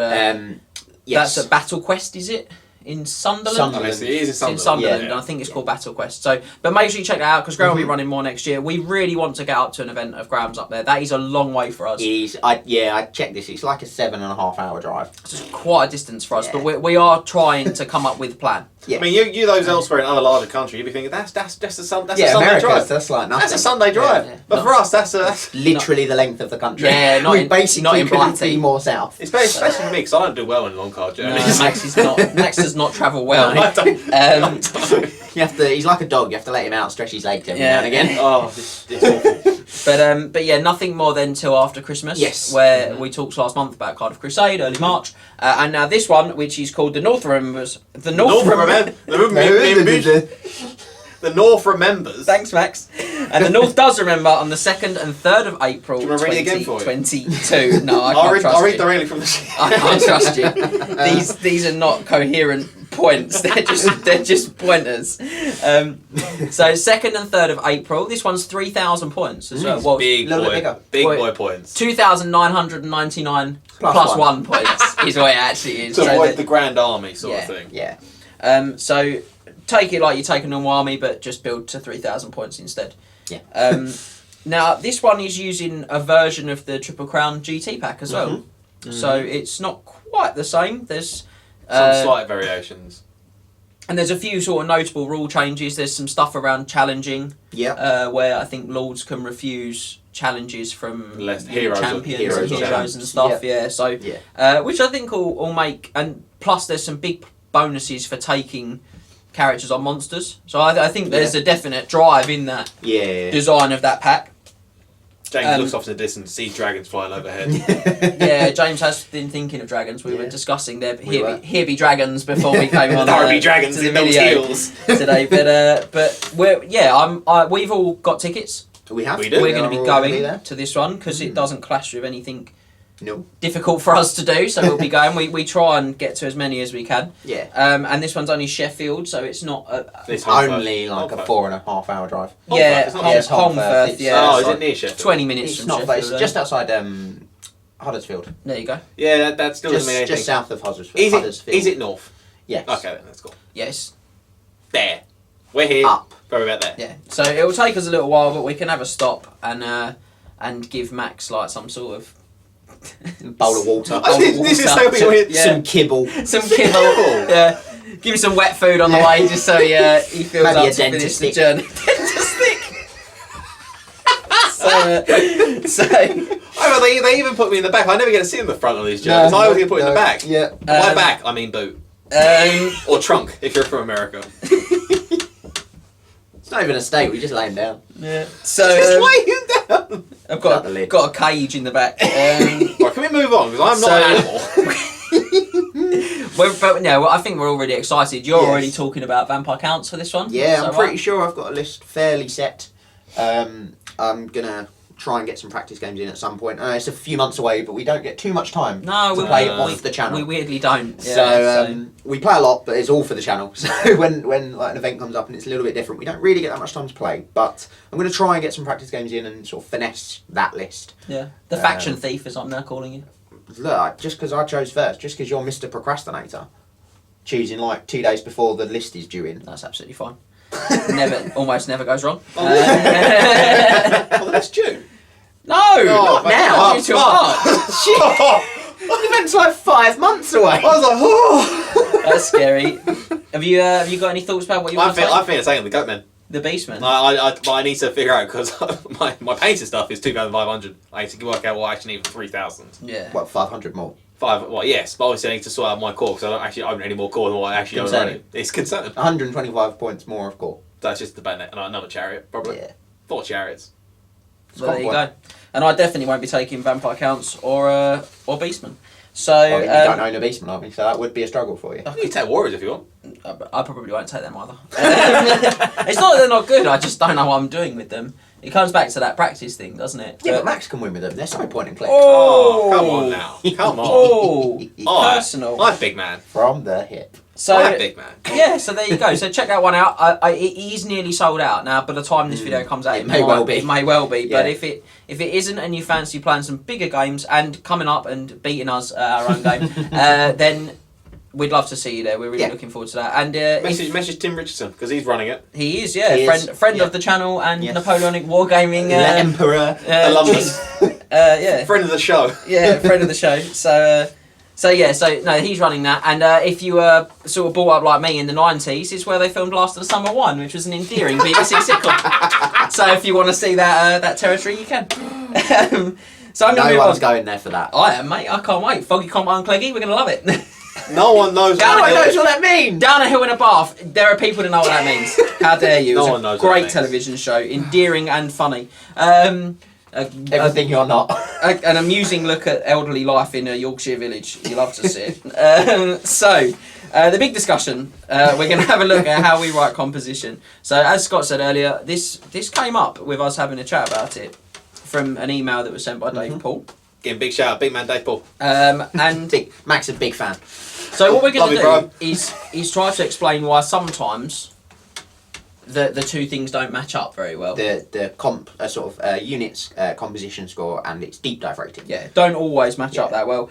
that's at Battle Quest, is it? In Sunderland? It is in Sunderland, and I think it's called Battle Quest. So, but make sure you check that out because Graham will be running more next year. We really want to get up to an event of Graham's up there. That is a long way for us. I checked this. It's like a 7.5 hour drive. It's quite a distance for us, but we are trying to come up with a plan. Yeah. I mean, you those elsewhere in other larger countries, you'd be thinking that's just a Sunday America, drive. That's like nothing. That's a Sunday drive. Yeah. But for us, that's literally the length of the country. Yeah, not in Blatty, more south. Especially for me because I don't do well in long car journeys. No, Max does not travel well. No, I don't. You have to. He's like a dog. You have to let him out, stretch his legs every now and again. Oh, it's awful. But yeah, nothing more than till after Christmas. Yes. Where we talked last month about Cardiff Crusade, early March, and now this one, which is called the North Remembers. The North remembers. Thanks, Max. And the North does remember on the 2nd and 3rd of April, 2022. No, I'll read directly from the sheet. I can't trust you. These are not coherent points. They're just pointers. So 2nd and 3rd of April. This one's 3,000 points as well. Well, big boy points. 2,999 plus 1 points is what it actually is. To avoid the Grand Army sort of thing. Yeah. So take it like you take a normal army, but just build to 3,000 points instead. Yeah. Now this one is using a version of the Triple Crown GT pack as well, so it's not quite the same. There's Some slight variations. And there's a few sort of notable rule changes. There's some stuff around challenging, where I think lords can refuse challenges from Heroes champions and heroes and stuff. So which I think will make, and plus there's some big bonuses for taking characters on monsters. So I think there's a definite drive in that design of that pack. James looks off in the distance to see dragons flying overhead. Yeah, James has been thinking of dragons. We were discussing here be dragons before we came on. There be dragons in those heels today. But we've all got tickets. We have. We do. We're going to be going to this one because it doesn't clash with anything difficult for us to do. So we'll be going. We try and get to as many as we can. Yeah. And this one's only Sheffield, so it's not. It's only like a 4.5 hour drive. Yeah, Holmfirth. Yeah. Oh, is it near Sheffield? 20 minutes It's from not, Sheffield. but it's just outside Huddersfield. There you go. Yeah, that still doesn't mean anything. Just south of Huddersfield. Is it north? Yes. Okay, then that's cool. Yes. There. We're here. Up. Probably about there. Yeah. So it will take us a little while, but we can have a stop and give Max like some sort of bowl of water. This is so weird. Some kibble. Some kibble. Yeah. Give him some wet food on the way, just so he feels Maybe up a to finish dentist the stick. journey. Dentist stick. so They even put me in the back. I never get to sit in the front of these journeys. I always get put in the back. Yeah. By back, I mean boot. Or trunk, if you're from America. It's not even a steak. We just lay him down. yeah. So Just lay him down. I've Shut the lid. got a cage in the back. Right, can we move on? Because I'm not an animal. I think we're already excited. You're already talking about vampire counts for this one. Yeah, Is I'm that pretty right? sure I've got a list fairly set. I'm gonna try and get some practice games in at some point. It's a few months away, but we don't get too much time No, to we play we- off the channel. We weirdly don't. So we play a lot, but it's all for the channel. So when like an event comes up and it's a little bit different, we don't really get that much time to play. But I'm going to try and get some practice games in and sort of finesse that list. yeah. The faction thief, as I'm now calling you. Look, just because I chose first, just because you're Mr. Procrastinator, choosing like 2 days before the list is due in. That's absolutely fine. Almost never goes wrong. Oh, that's June. No, not now. Due to March. The event's like 5 months away. I was like, oh. That's scary. Have you got any thoughts about what you I want to think play? it's taking the Goatman. The Beastman. I need to figure out because my painted stuff is 2,500. I need to work out what I actually need for 3,000. Yeah. What, 500 more? Yes, but obviously I need to sort out my core because I don't actually own any more core than what I actually own already. It's concerning. 125 points more of core. That's just the bayonet and another chariot, probably. Yeah. 4 chariots. Well, there you go. And I definitely won't be taking Vampire Counts or Beastman. So Well, you don't own a Beastman army, so that would be a struggle for you. You can take warriors if you want. I probably won't take them either. It's not that they're not good, I just don't know what I'm doing with them. It comes back to that practice thing, doesn't it? Yeah, but Max can win with them. There's no point in click. Oh, come on now. Come on. Oh, personal. I'm big man. From the hip. So I'm big man. yeah, so there you go. So check that one out. It is nearly sold out now. By the time this video comes out, It may well be. It may well be. Yeah. But if it isn't, and you fancy playing some bigger games and coming up and beating us at our own game, then we'd love to see you there. We're really looking forward to that. And Message Tim Richardson because he's running it. he is, He is, friend yeah. of the channel and Yes. Napoleonic Wargaming. The Emperor. Alumnus. Yeah. Friend of the show. Yeah, friend of the show. So he's running that, and if you were sort of brought up like me in the 90s, it's where they filmed Last of the Summer 1, which was an endearing BBC sitcom. So if you want to see that territory, you can. So I'm going to No move one's on. going there for that. I am, mate. I can't wait. Foggy Combat and Cleggy, we're going to love it. No one knows Down what a No one hill. knows what that means! Down a hill in a bath. There are people who know what that means. How dare you? No It's one a knows what that great means. television show, endearing and funny. Everything you're not. An amusing look at elderly life in a Yorkshire village. You love to see it. The big discussion, we're going to have a look at how we write composition. So as Scott said earlier, this came up with us having a chat about it from an email that was sent by Dave Paul. Getting big shout out, big man Dave Paul. And Max is a big fan. so what we're going to Love do you, is try to explain why sometimes the two things don't match up very well. The comp units composition score and its deep dive rating. Yeah, don't always match up that well.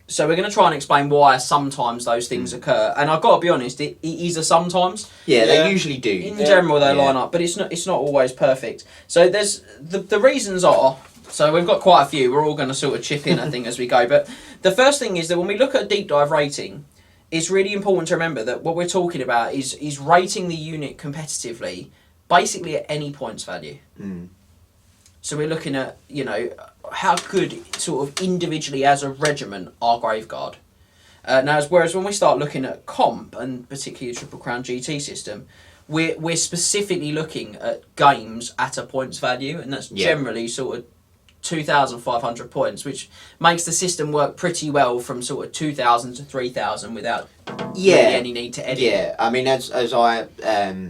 So we're going to try and explain why sometimes those things occur. And I've got to be honest, it is a sometimes. Yeah, they usually do. In general, they line up, but it's not always perfect. So there's the reasons are. So we've got quite a few. We're all going to sort of chip in, I think, as we go. But the first thing is that when we look at a deep dive rating, it's really important to remember that what we're talking about is rating the unit competitively, basically at any points value. Mm. So we're looking at, how good sort of individually as a regiment are Graveguard. Whereas when we start looking at comp, and particularly the Triple Crown GT system, we're specifically looking at games at a points value, and that's generally sort of 2,500 points, which makes the system work pretty well from sort of 2,000 to 3,000 without really any need to edit. Yeah, I mean, as I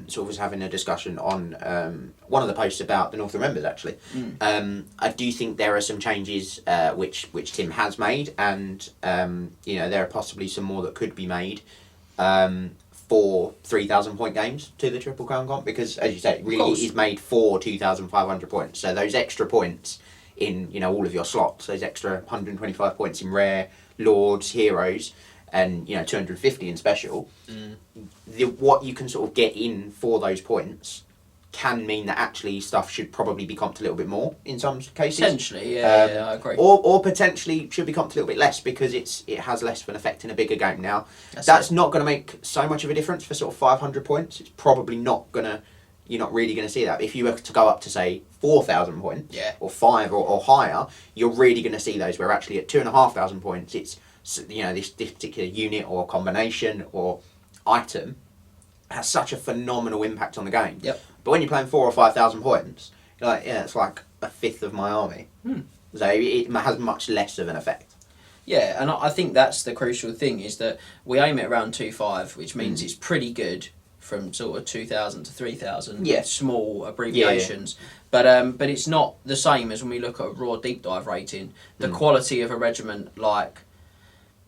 sort of was having a discussion on one of the posts about the Northern Members, actually, I do think there are some changes which Tim has made, and there are possibly some more that could be made for 3,000 point games to the Triple Crown comp, because, as you say, it really is made for 2,500 points. So those extra points in all of your slots, those extra 125 points in rare, lords, heroes, and 250 in special, what you can sort of get in for those points can mean that actually stuff should probably be comped a little bit more in some cases. Potentially, I agree. Or potentially should be comped a little bit less because it has less of an effect in a bigger game now. That's not going to make so much of a difference for sort of 500 points. It's probably not going to. You're not really going to see that. If you were to go up to, say, 4,000 points, or 5 or higher, you're really going to see those where actually at 2,500 points, it's, this particular unit or combination or item has such a phenomenal impact on the game. Yep. But when you're playing 4,000 or 5,000 points, you're like, it's like a fifth of my army. So it has much less of an effect. Yeah, and I think that's the crucial thing, is that we aim at around 2.5, which means it's pretty good from sort of 2,000 to 3,000, small abbreviations. But it's not the same as when we look at a raw deep dive rating. The quality of a regiment like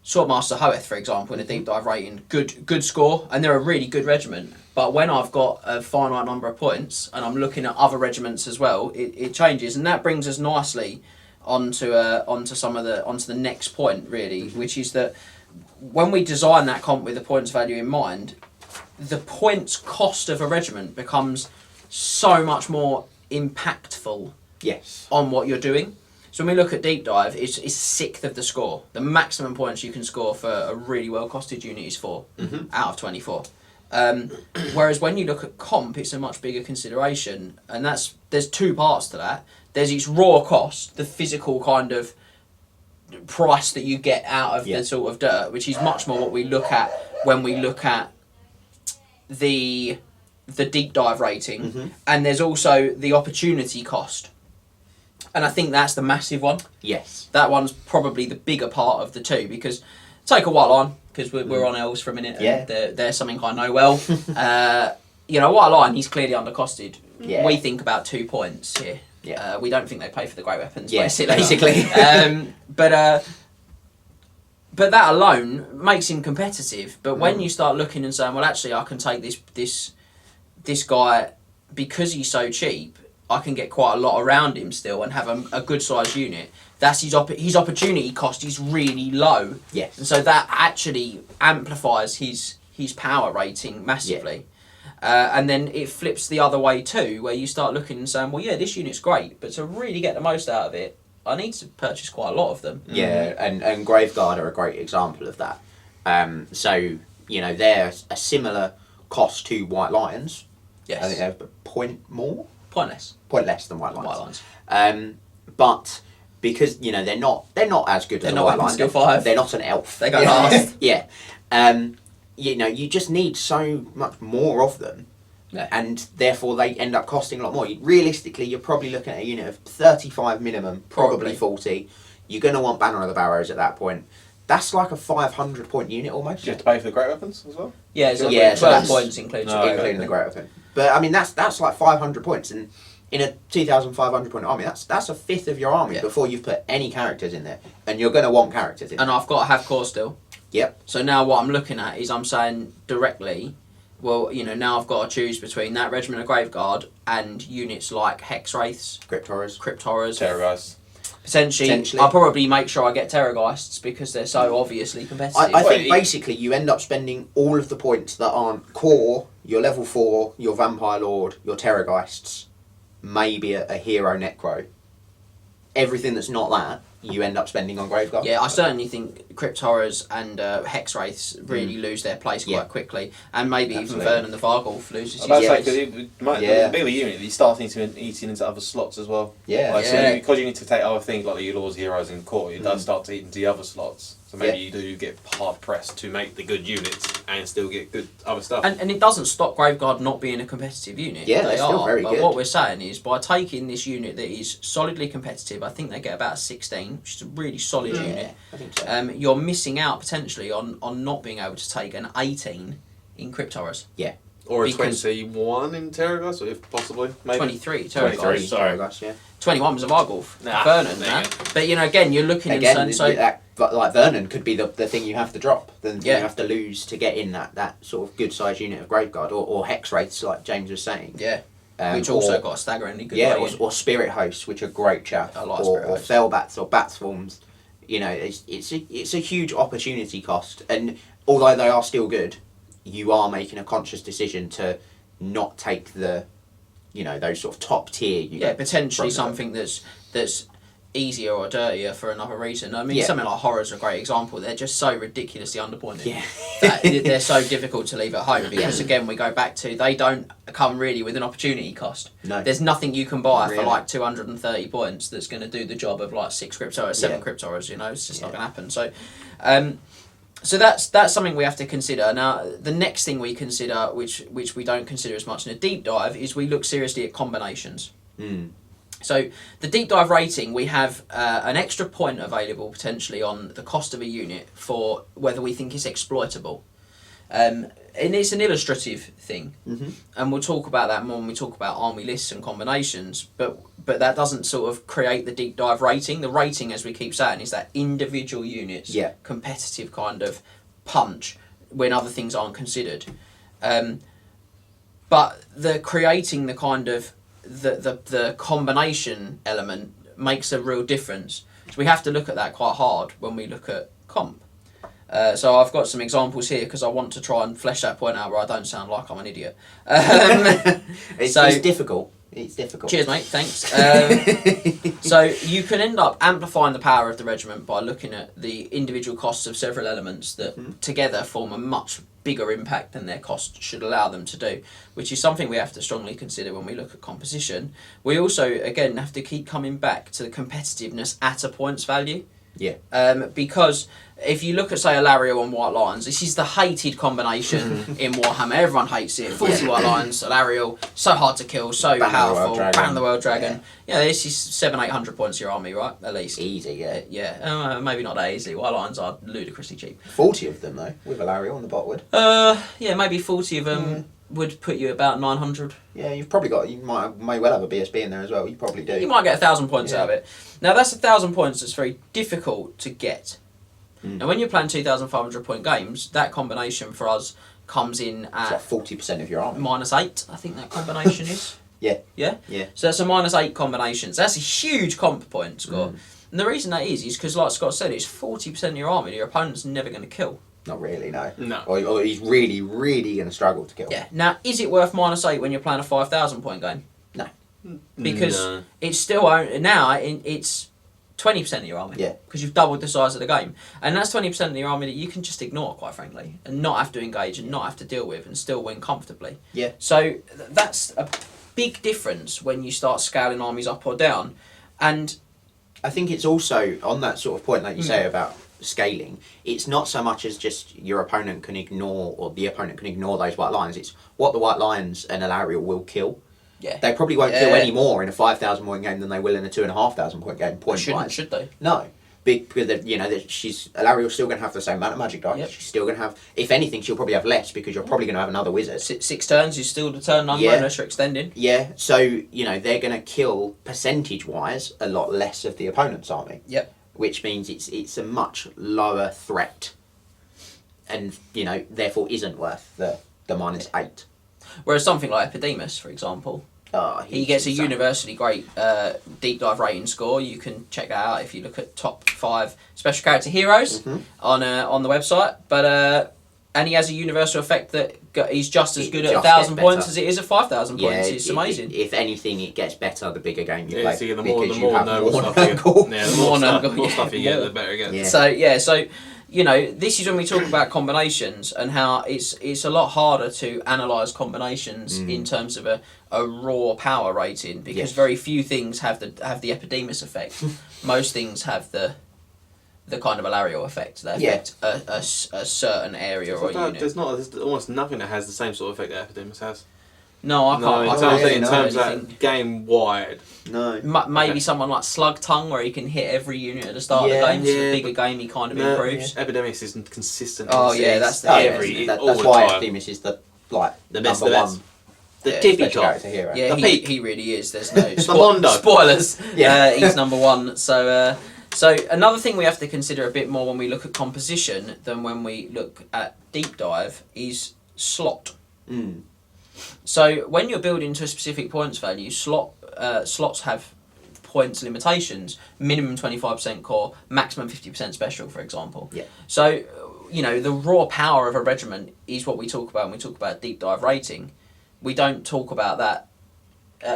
Swordmaster Hoeth, for example, in a deep dive rating, good score, and they're a really good regiment. But when I've got a finite number of points and I'm looking at other regiments as well, it changes, and that brings us nicely onto the next point, really, which is that when we design that comp with the points value in mind, the points cost of a regiment becomes so much more impactful on what you're doing. So when we look at deep dive, it's a sixth of the score. The maximum points you can score for a really well costed unit is 4 out of 24. Whereas when you look at comp, it's a much bigger consideration, and there's two parts to that. There's its raw cost, the physical kind of price that you get out of the sort of dirt, which is much more what we look at when we look at the deep dive rating, and there's also the opportunity cost, and I think that's the massive one. That one's probably the bigger part of the two, because take a white line, because we're on elves for a minute, and they're something I know well. White line, he's clearly undercosted. We think about 2 points here. We don't think they pay for the great weapons, basically. But that alone makes him competitive. But when you start looking and saying, well, actually, I can take this guy, because he's so cheap, I can get quite a lot around him still and have a good sized unit. That's his opportunity cost is really low. And so that actually amplifies his power rating massively. And then it flips the other way too, where you start looking and saying, well, yeah, this unit's great, but to really get the most out of it, I need to purchase quite a lot of them. And Graveguard are a great example of that. They're a similar cost to White Lions. I think they're a point less than White Lions. But because they're not as good as White Lions. They're not an elf. They go last. You just need so much more of them. And therefore they end up costing a lot more. Realistically, you're probably looking at a unit of 35 minimum, probably 40. You're going to want Banner of the Barrows at that point. That's like a 500 point unit almost. Do you have to pay for the great weapons as well? So 12 points including the great weapon. But I mean, that's like 500 points, and in a 2,500 point army, that's a fifth of your army before you've put any characters in there, and you're going to want characters in. And I've got to have core still. So now what I'm looking at is I'm saying directly, well, now I've got to choose between that regiment of Graveguard and units like Hex Wraiths, Crypt Horrors, Terrorgeist. Potentially, I'll probably make sure I get Terrorgeists because they're so obviously competitive. I think basically you end up spending all of the points that aren't core, your level 4, your Vampire Lord, your Terrorgeists, maybe a Hero Necro. Everything that's not that, you end up spending on Graveguard. Yeah, I certainly think Crypt Horrors and Hex Wraiths really lose their place quite quickly, and maybe even Vernon the Vargulf loses his place. The bigger unit, you start eating into other slots as well. Yeah. So because you need to take other things like your Lords, Heroes and Core, it does start to eat into the other slots. So maybe you do get hard pressed to make the good units and still get good other stuff. And it doesn't stop Graveguard not being a competitive unit. Yeah, they they're still very but good. what we're saying is, by taking this unit that is solidly competitive, I think they get about a 16, which is a really solid unit. I think so. You're missing out potentially on not being able to take an 18 in Crypt Horrors. Yeah. Or a 21 in Terrorgast, if possibly. Maybe. 23 Terrorgast. Sorry. Terrorgast, yeah. 21 was a Vargulf. Vernon, man. But again, you're looking Again, and saying, but like Vernon could be the thing you have to drop, then you have to lose to get in that sort of good sized unit of Graveguard, or Hex Wraiths, like James was saying. Yeah. Which also got a staggeringly good way or Spirit Hosts, which are great chaff. I like or Spirit Hosts. Fellbats or Bat Swarms. It's a huge opportunity cost, and although they are still good, you are making a conscious decision to not take the, those sort of top tier. Potentially something that's easier or dirtier for another reason. I mean, something like Horror's a great example. They're just so ridiculously underpointed that they're so difficult to leave at home because, again, we go back to they don't come really with an opportunity cost. No. There's nothing you can buy for like 230 points that's going to do the job of like 6 Crypt Horrors, 7 Crypt Horrors, it's just not going to happen. So, so that's something we have to consider. Now, the next thing we consider, which we don't consider as much in a deep dive, is we look seriously at combinations. So the deep dive rating, we have an extra point available potentially on the cost of a unit for whether we think it's exploitable. And it's an illustrative thing. And we'll talk about that more when we talk about army lists and combinations, but that doesn't sort of create the deep dive rating. The rating, as we keep saying, is that individual units, competitive kind of punch when other things aren't considered. But the creating the kind of the combination element makes a real difference. So we have to look at that quite hard when we look at comp. So I've got some examples here because I want to try and flesh that point out where I don't sound like I'm an idiot. It's difficult. It's difficult. Cheers, mate. Thanks. So you can end up amplifying the power of the regiment by looking at the individual costs of several elements that together form a much bigger impact than their cost should allow them to do, which is something we have to strongly consider when we look at composition. We also, again, have to keep coming back to the competitiveness at a points value. Because if you look at, say, Alariel and White Lions, this is the hated combination in Warhammer. Everyone hates it. 40 White Lions, Alariel, so hard to kill, so powerful. Ban the World Dragon. This is 700-800 points your army, right? At least. Easy, maybe not that easy. White Lions are ludicrously cheap. 40 of them, though, with Alariel on the botwood. Maybe 40 of them would put you about 900. Yeah, you've probably got. You may well have a BSB in there as well. You probably do. You might get 1,000 points out of it. Now that's 1,000 points that's very difficult to get. Now when you're playing 2,500 point games, that combination for us comes in at it's like 40% of your army. -8. I think that combination is. Yeah. So that's a -8 combination. So that's a huge comp point score. And the reason that is because, like Scott said, it's 40% of your army that your opponent's never going to kill. Not really, no. No. Or he's really, really going to struggle to kill. Yeah. Now, is it worth -8 when you're playing a 5,000 point game? No. Because it's still it's 20% of your army. Yeah. Because you've doubled the size of the game, and that's 20% of your army that you can just ignore, quite frankly, and not have to engage and not have to deal with, and still win comfortably. Yeah. So that's a big difference when you start scaling armies up or down, and I think it's also on that sort of point, like you say about scaling. It's not so much as just your opponent can ignore, or the opponent can ignore those White Lions. It's what the White Lions and Alariel will kill. Yeah. They probably won't kill any more in a 5,000 point game than they will in a 2,500 point game. Should they? No, because Alariel's still going to have the same amount of magic dice. Yep. She's still going to have, if anything, she'll probably have less because you're probably going to have another wizard. 6 turns is still the turn number unless you're extending. Yeah, so they're going to kill percentage wise a lot less of the opponent's army. Yep. Which means it's a much lower threat, and therefore isn't worth the -8. Whereas something like Epidemus, for example, He gets a universally great deep dive rating score. You can check that out if you look at top 5 special character heroes on the website. But and he has a universal effect that he's just as good at 1,000 points as it is at 5,000 points. It's amazing. If anything, it gets better the bigger game you play. So the more stuff you get, the better it gets. So you know, this is when we talk about combinations and how it's a lot harder to analyse combinations in terms of a raw power rating, because very few things have the epidemis effect. Most things have the kind of Alario effect. They affect a certain area or unit. There's almost nothing that has the same sort of effect that Epidemis has. No, I can't. In terms of game wide. No. Maybe someone like Slug Tongue, where he can hit every unit at the start of the game. So the bigger game, he kind of improves. Epidemis isn't consistent. That's why Epidemis is the best one. The tippy top. Yeah, he really is. There's no spoilers. He's number 1. So another thing we have to consider a bit more when we look at composition than when we look at deep dive is slot. So when you're building to a specific points value, slots have points limitations. Minimum 25% core, maximum 50% special, for example. Yeah. So you know, the raw power of a regiment is what we talk about when we talk about deep dive rating. We don't talk about that.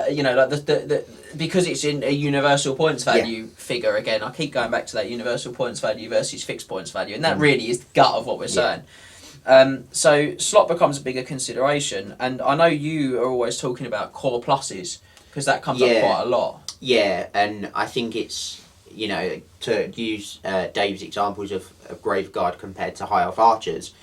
You know, like the because it's in a universal points value figure again. I keep going back to that universal points value versus fixed points value, and that really is the gut of what we're saying. So slot becomes a bigger consideration, and I know you are always talking about core pluses because that comes up quite a lot. Yeah, and I think it's, you know, to use Dave's examples of Grave Guard compared to High Elf Archers,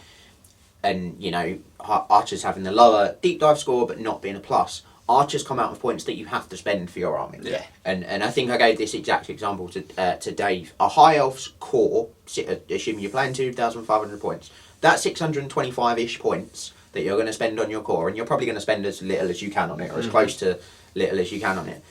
and you know, Archers having the lower deep dive score but not being a plus. Archers come out with points that you have to spend for your army. Yeah. And I think I gave this exact example to Dave. A High Elf's core, assuming you're playing 2,500 points, that's 625-ish points that you're going to spend on your core, and you're probably going to spend as little as you can on it, or as close to little as you can on it.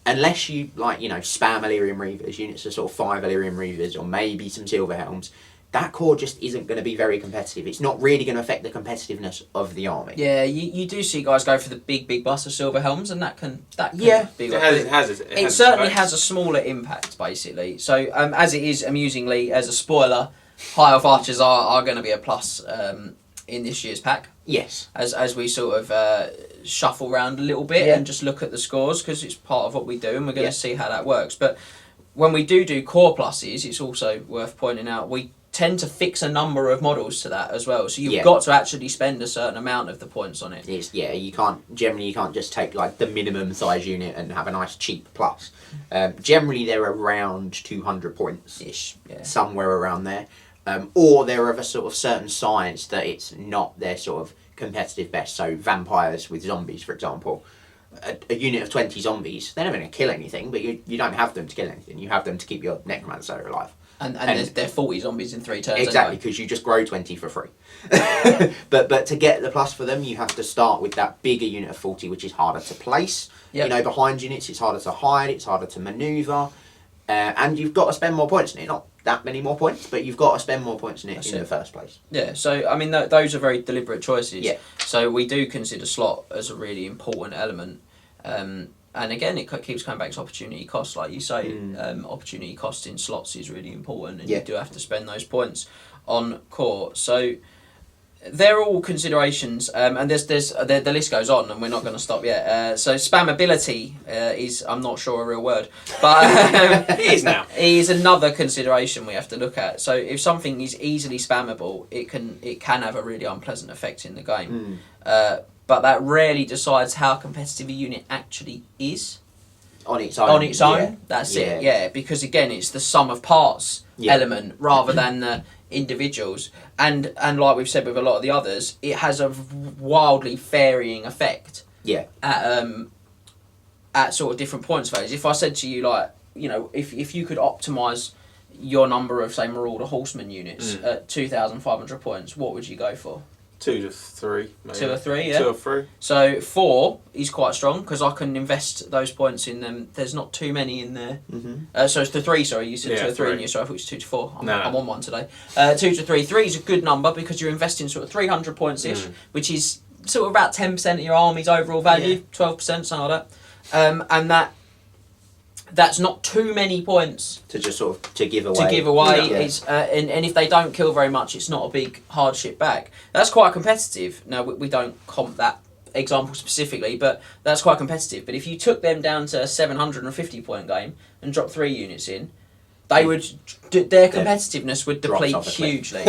Unless you, like, you know, spam Illyrian Reavers, units of sort of 5 Illyrian Reavers, or maybe some Silver Helms, that core just isn't going to be very competitive. It's not really going to affect the competitiveness of the army. Yeah, you do see guys go for the big bus of Silver Helms, and that can be. It certainly has a smaller impact, basically. So as it is, amusingly, as a spoiler, High Elf Archers are going to be a plus in this year's pack. Yes. As we sort of shuffle around a little bit and just look at the scores, because it's part of what we do, and we're going to see how that works. But when we do core pluses, it's also worth pointing out we tend to fix a number of models to that as well. So you've got to actually spend a certain amount of the points on it. You can't just take like the minimum size unit and have a nice cheap plus. Generally they're around 200 points ish, somewhere around there. Or they're of a sort of certain size that it's not their sort of competitive best. So vampires with zombies, for example. A unit of 20 zombies, they're never going to kill anything, but you don't have them to kill anything. You have them to keep your necromancer alive. And they're 40 zombies in 3 turns. Exactly, because you just grow 20 for free. but to get the plus for them, you have to start with that bigger unit of 40, which is harder to place. Yep. You know, behind units, it's harder to hide, it's harder to manoeuvre. And you've got to spend more points in it. Not that many more points, but you've got to spend more points in it in the first place. Yeah, so, I mean, those are very deliberate choices. Yeah. So we do consider slot as a really important element. And again, it keeps coming back to opportunity cost, like you say. Opportunity cost in slots is really important, and you do have to spend those points on core. So they're all considerations, and the list goes on, and we're not going to stop yet. So spammability is, I'm not sure, a real word, but it is now. Is another consideration we have to look at. So if something is easily spammable, it can have a really unpleasant effect in the game. But that rarely decides how competitive a unit actually is. On its own. That's it. Yeah, because again, it's the sum of parts element rather than the individuals. And like we've said with a lot of the others, it has a wildly varying effect. Yeah. At sort of different points values. If I said to you, like, you know, if you could optimise your number of, say, Marauder Horseman units at 2,500 points, what would you go for? 2 to 3, maybe. 2 or 3, yeah. 2 or 3. So 4 is quite strong because I can invest those points in them. There's not too many in there. So it's to 3. Sorry, you said 2 or 3, and so I thought it was 2 to 4. I'm on one today. 2 to 3. 3 is a good number because you're investing sort of 300 points ish, which is sort of about 10% of your army's overall value, 12%, something like that, and that's not too many points to just sort of to give away. Yeah. It's, and if they don't kill very much, it's not a big hardship back. That's quite competitive. Now we don't comp that example specifically, but that's quite competitive. But if you took them down to a 750 point game and dropped 3 units in, they would their competitiveness would deplete hugely.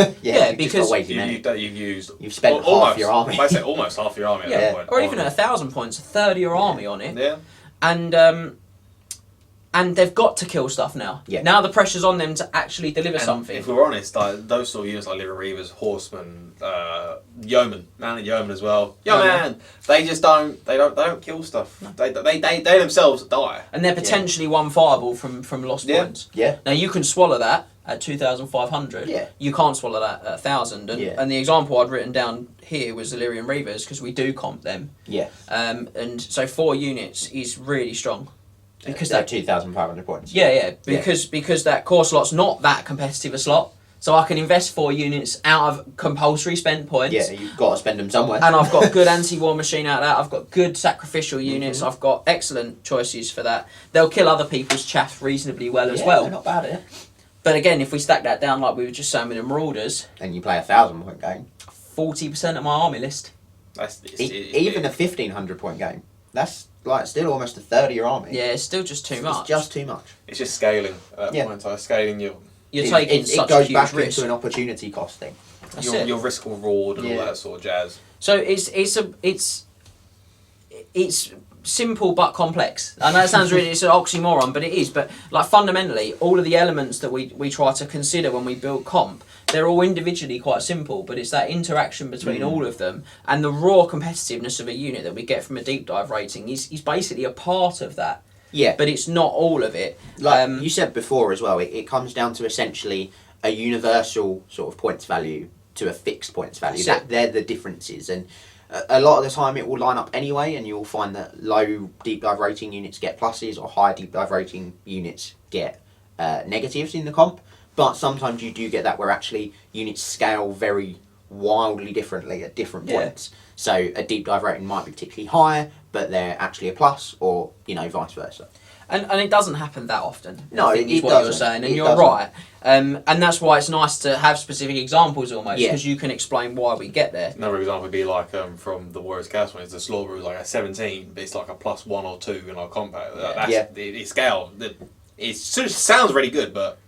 Because you've spent half your army. I say almost half your army at that point. Or even at 1,000 points, a third of your army on it. Yeah. And they've got to kill stuff now. Yeah. Now the pressure's on them to actually deliver something. If we're honest, like, those sort of units like Living Reavers, Horsemen, Yeomen, Man Yeomen as well. Man, they just don't kill stuff. No. They themselves die. And they're potentially one fireable from lost points. Yeah. Now you can swallow that at 2,500. Yeah. You can't swallow that at 1,000. And the example I'd written down here was Illyrian Reavers, because we do comp them. Yeah. And so 4 units is really strong. Because that 2,500 points. Because that core slot's not that competitive a slot, so I can invest 4 units out of compulsory spend points. Yeah, you've got to spend them somewhere. And I've got good anti-war machine out of that. I've got good sacrificial units. I've got excellent choices for that. They'll kill other people's chaff reasonably well as well. They're not bad at it. But again, if we stack that down like we were just saying with the Marauders, and you play a 1,000 point game, 40% of my army list. Even a 1,500 point game. That's like still almost a third of your army. Yeah, it's still just too much. It's just too much. It's just scaling at that point. So scaling you're taking such it goes a huge back risk. into an opportunity cost thing. Your risk reward and all that sort of jazz. So it's simple but complex. I know it sounds really, it's an oxymoron, but it is. But like fundamentally, all of the elements that we try to consider when we build comp, they're all individually quite simple, but it's that interaction between all of them and the raw competitiveness of a unit that we get from a deep dive rating is basically a part of that. Yeah. But it's not all of it. Like you said before as well, it comes down to essentially a universal sort of points value to a fixed points value. They're the differences. And a lot of the time it will line up anyway, and you'll find that low deep dive rating units get pluses or high deep dive rating units get negatives in the comp. But sometimes you do get that where actually units scale very wildly differently at different points. So a deep dive rating might be particularly high, but they're actually a plus, or vice versa. And it doesn't happen that often. No, I think it is what doesn't. You're saying, and It you're doesn't. right. And that's why it's nice to have specific examples almost, Yeah. because you can explain why we get there. Another example would be like from the Warriors Chaos one is the Slaughter is like a 17, but it's like a +1 or 2 in our combat. The scale. It sort of sounds really good, but.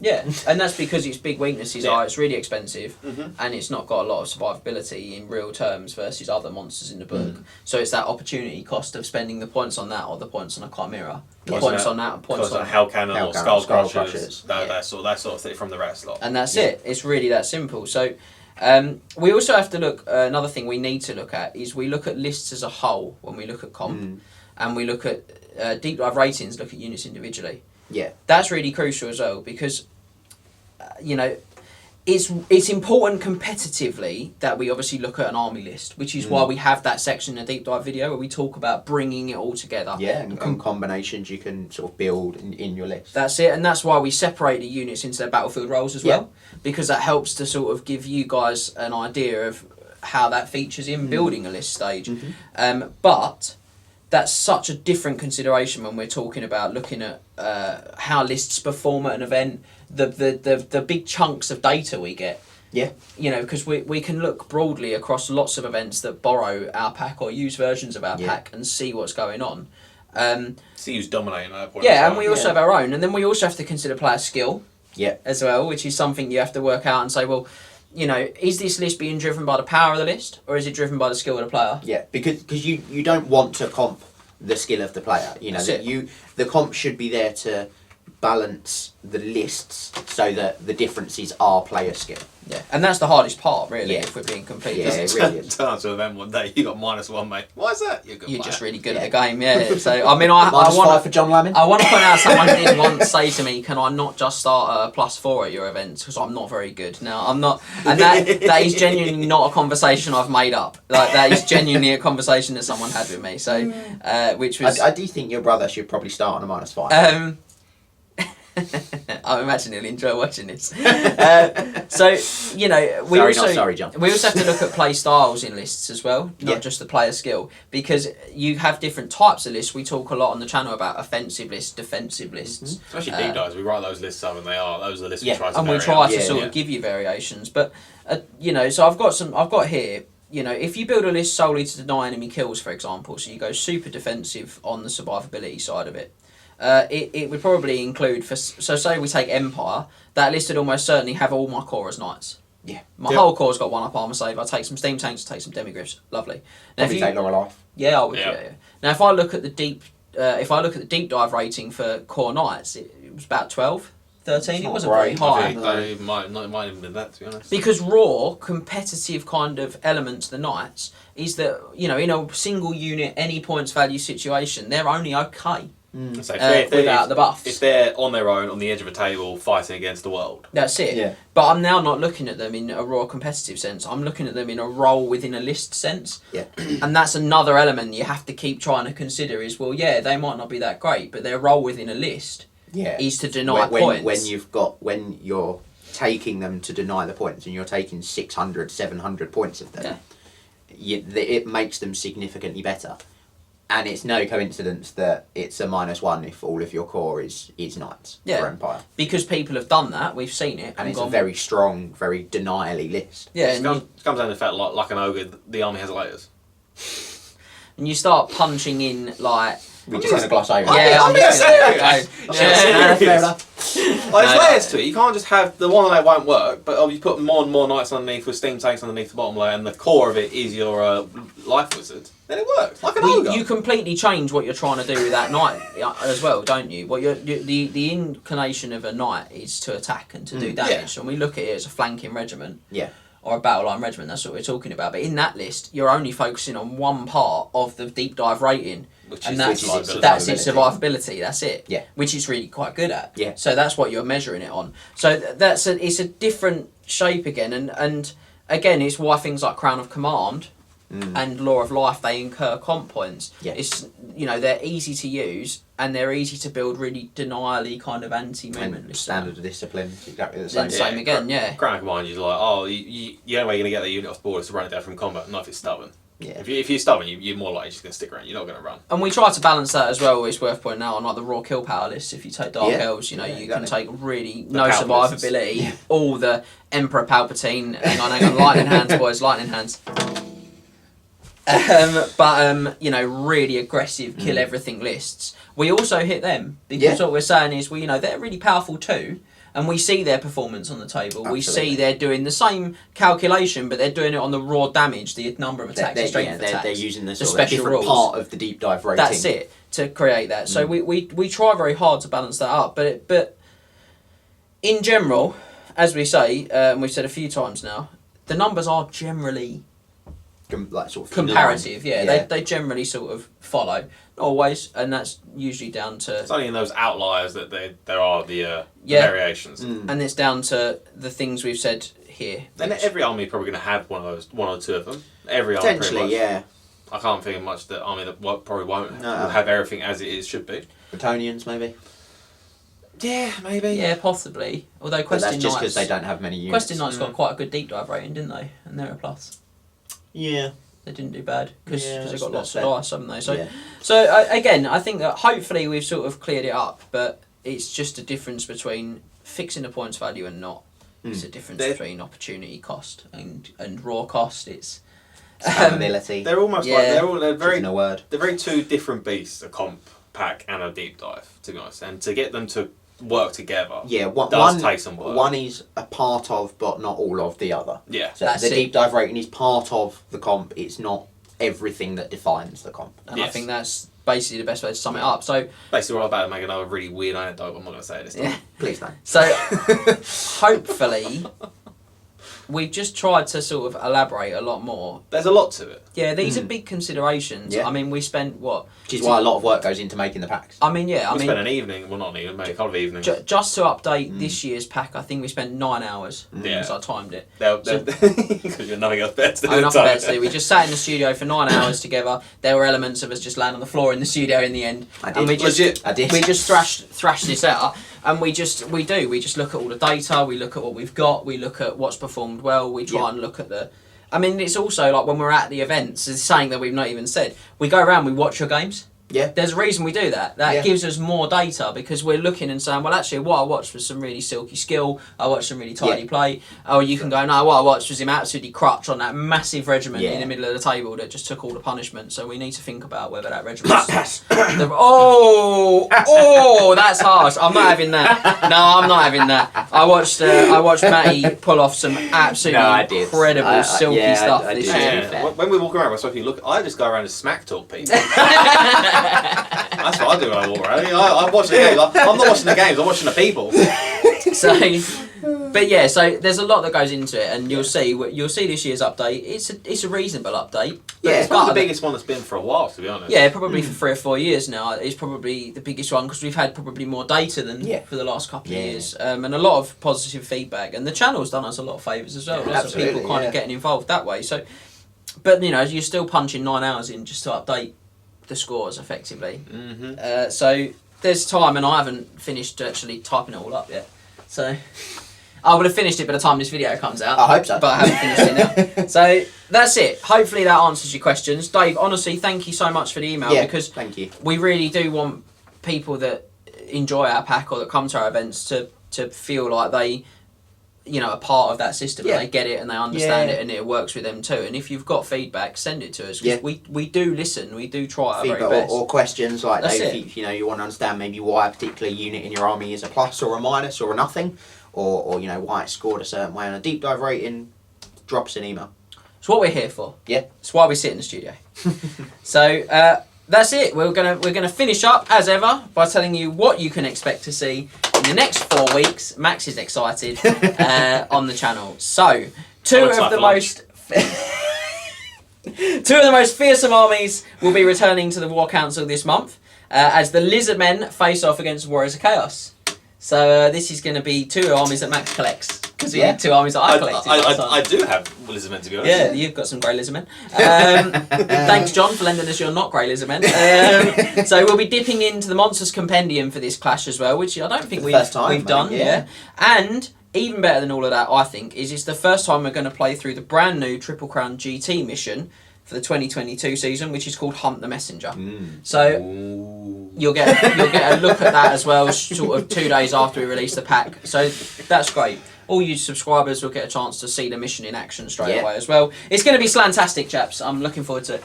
Yeah, and that's because its big weaknesses are it's really expensive and it's not got a lot of survivability in real terms versus other monsters in the book. So it's that opportunity cost of spending the points on that or the points on a Chimera. The points on that and points on Hell Cannon or Skull Crushers. Yeah. That sort of thing from the rat slot. And that's it. It's really that simple. So we also have to look, another thing we need to look at is we look at lists as a whole when we look at comp and we look at deep dive ratings, look at units individually. Yeah. That's really crucial as well because it's important competitively that we obviously look at an army list, which is why we have that section in a deep dive video where we talk about bringing it all together. Yeah, and combinations you can sort of build in your list. That's it, and that's why we separate the units into their battlefield roles as well, because that helps to sort of give you guys an idea of how that features in building a list stage. But that's such a different consideration when we're talking about looking at how lists perform at an event, the big chunks of data we get. Yeah. Because we can look broadly across lots of events that borrow our pack or use versions of our pack and see what's going on. See who's dominating at that point. Yeah, and we also have our own. And then we also have to consider player skill as well, which is something you have to work out and say, well, is this list being driven by the power of the list, or is it driven by the skill of the player? Yeah, because you don't want to comp the skill of the player. The comp should be there to balance the lists so that the differences are player skill. Yeah, and that's the hardest part, really, if we're being completely honest. It really is. Turn to them one day, you got -1, mate. Why is that? You're just really good at the game, So, I mean, I -5 want for John Lammin. I want to point out someone did once say to me, can I not just start a +4 at your events, because I'm not very good. Now, I'm not, and that is genuinely not a conversation I've made up. Like, that is genuinely a conversation that someone had with me, so, which was... I do think your brother should probably start on a -5. I imagine he'll enjoy watching this. So, you know, we Sorry, also not sorry, John. we also have to look at play styles in lists as well, not Yeah. just the player skill, because you have different types of lists. We talk a lot on the channel about offensive lists, defensive lists. Especially deep dives, we write those lists up, and those are the lists we try to And we vary try out. to Yeah, sort yeah. of give you variations, but you know, so I've got here. You know, if you build a list solely to deny enemy kills, for example, so you go super defensive on the survivability side of it, it would probably include so say we take Empire, that list would almost certainly have all my core as knights. Yeah. My Yep. whole core's got 1 up armor save. I take some steam tanks, take some demigriffs. Lovely. Now, Probably take Laura Life. yeah, I would. Yeah. Yeah. Now, if I look at the deep dive rating for core knights, it was about 12, 13. It's It not wasn't very great. high. I think they might even been that, to be honest. Because raw, competitive kind of element to the Knights is that, you know, in a single unit, any points value situation, they're only okay So without the buffs. if they're on their own, on the edge of a table, fighting against the world. That's it. Yeah. But I'm now not looking at them in a raw competitive sense. I'm looking at them in a role within a list sense. Yeah. And that's another element you have to keep trying to consider is, well, yeah, they might not be that great, but their role within a list Yeah. is to deny when, points. when you're taking them to deny the points and you're taking 600, 700 points of them, it makes them significantly better. And it's no coincidence that it's a -1 if all of your core is knights for Empire. Because people have done that, we've seen it. And it's gone, a very strong, very denially list. Yeah, It and comes down to the fact, like an ogre, the army has layers. you start punching in, like... We just had a gloss over. Yeah, I'm being serious. Yeah, fair enough. Like, there's No, layers to it. You can't just have the one layer won't work, but you put more and more knights underneath with steam tanks underneath the bottom layer, and the core of it is your life wizard. Then it works like an ogre. You completely change what you're trying to do with that knight as well, don't you? What the inclination of a knight is to attack and to do damage, and we look at it as a flanking regiment. Yeah. Or a battle line regiment, that's what we're talking about. But in that list, you're only focusing on one part of the deep dive rating, and that's its survivability. That's it. Yeah. Which it's really quite good at. Yeah. So that's what you're measuring it on. So it's a different shape again, and again, it's why things like Crown of Command and Law of Life, they incur comp points. Yeah. It's, you know, they're easy to use and they're easy to build really denially kind of anti-movement lists. Standard of discipline, exactly the Same. same. Again, yeah. Crown of Command, you're like, the only way you're going to get that unit off board is to run it down from combat, not if it's stubborn. Yeah. If you're stubborn, you're more likely just going to stick around. You're not going to run. And we try to balance that as well. It's worth pointing out on like the raw kill power list. If you take Dark Yeah. Elves, you know, Yeah, you exactly. can take really The no power lists. survivability. All the Emperor Palpatine. Hang on, lightning hands, boys, lightning hands. You know, really aggressive kill everything lists. We also hit them because what we're saying is, well, you know, they're really powerful too. And we see their performance on the table. Absolutely. We see they're doing the same calculation, but they're doing it on the raw damage, the number of attacks, the strength of attacks. They're using the the sort of special different rules. part of the deep dive rating. That's it, to create that. So we try very hard to balance that up. But in general, as we say, and we've said a few times now, the numbers are generally Like sort of in comparative. line. Yeah, they generally sort of follow. Not always, and that's usually down to... It's only in those outliers that there are the Yeah. variations. And it's down to the things we've said here. And which- every army is probably going to have one or two of them. Every army, pretty Potentially, much. yeah. I can't think of much that army that probably won't No. will have everything as it is should be. Bretonians, maybe. Yeah, maybe. Yeah, possibly. Although But Question that's just because Knights... they don't have many units. Question Knights got quite a good deep dive rating, didn't they? And they're a plus. Yeah. They didn't do bad because Yeah, they got that's lots of fair. dice, haven't they? So, Yeah. again, I think that hopefully we've sort of cleared it up, but it's just a difference between fixing the points value and not. It's a difference between opportunity cost and raw cost. It's Spammability. They're almost Yeah. like they're very in a word. they're very two different beasts, a comp pack and a deep dive, to be honest. And to get them to work together Yeah, does take some work. One is a part of, but not all of the other. Yeah. So That's the it. deep dive rating is part of the comp. It's not everything that defines the comp. and I Yes. think that's basically the best way to sum it up. So, Basically, we're about to make another really weird anecdote. I'm not going to say it this time. yeah. Please don't. So hopefully we've just tried to sort of elaborate a lot more. There's a lot to it. Yeah, these are big considerations. Yeah. I mean, we spent what? Which is why a lot of work goes into making the packs. I mean, yeah. I We mean, spent an evening, well, not an evening, maybe a couple of evenings. just to update this year's pack, I think we spent 9 hours Yeah. because I timed it. Because you've nothing else better to do. Oh, at nothing the time. better to do. We just sat in the studio for 9 hours together. There were elements of us just laying on the floor in the studio in the end, I and we did. just Legit. I did. we just thrashed this out. and we just look at all the data, we look at what we've got, we look at what's performed well, we try and look at the. I mean, it's also like when we're at the events, it's something that we've not even said. We go around, we watch your games. Yeah. There's a reason we do that. That gives us more data because we're looking and saying, well, actually, what I watched was some really silky skill. I watched some really tidy play. Or you can go, no, what I watched was him absolutely crutch on that massive regiment in the middle of the table that just took all the punishment. So we need to think about whether that regiment. That's harsh. I'm not having that. No, I'm not having that. I watched Matty pull off some absolutely incredible silky stuff this year. When we walk around, I just go around and smack talk people. That's what I do when I walk around. I'm watching the games. I'm not watching the games. I'm watching the people. So there's a lot that goes into it, and you'll see this year's update. It's a reasonable update. It's probably the biggest one that's been for a while, to be honest. Yeah, probably for 3 or 4 years now. It's probably the biggest one because we've had probably more data than for the last couple of years, and a lot of positive feedback. And the channel's done us a lot of favours as well. Lots of people kind of getting involved that way. So, but you're still punching 9 hours in just to update the scores effectively. So there's time, and I haven't finished actually typing it all up yet. So I would have finished it by the time this video comes out. I hope so. But I haven't finished it now. So that's it. Hopefully that answers your questions. Dave, honestly, thank you so much for the email because thank you. We really do want people that enjoy our pack or that come to our events to feel like they are part of that system and they get it and they understand it and it works with them too. And if you've got feedback, send it to us because we do listen, we do try our very best. Or questions like if you want to understand maybe why a particular unit in your army is a plus or a minus or a nothing, or why it's scored a certain way on a deep dive rating, drop us an email. It's what we're here for. Yeah. It's why we sit in the studio. So that's it. We're gonna finish up as ever by telling you what you can expect to see in the next 4 weeks. Max is excited on the channel. So two of the most fearsome armies will be returning to the War Council this month as the Lizard Men face off against Warriors of Chaos. So this is going to be 2 armies that Max collects. Because you need 2 armies that I collected. I do have lizard men, to be honest. Yeah, you've got some grey lizard men. Thanks, John, for lending us your not grey lizard men. So we'll be dipping into the Monsters Compendium for this clash as well, which I don't think we've done. Yeah. And even better than all of that, I think, is it's the first time we're going to play through the brand new Triple Crown GT mission for the 2022 season, which is called Hunt the Messenger. So you'll get a look at that as well, sort of 2 days after we release the pack. So that's great. All you subscribers will get a chance to see the mission in action straight away as well. It's going to be slantastic, chaps. I'm looking forward to it.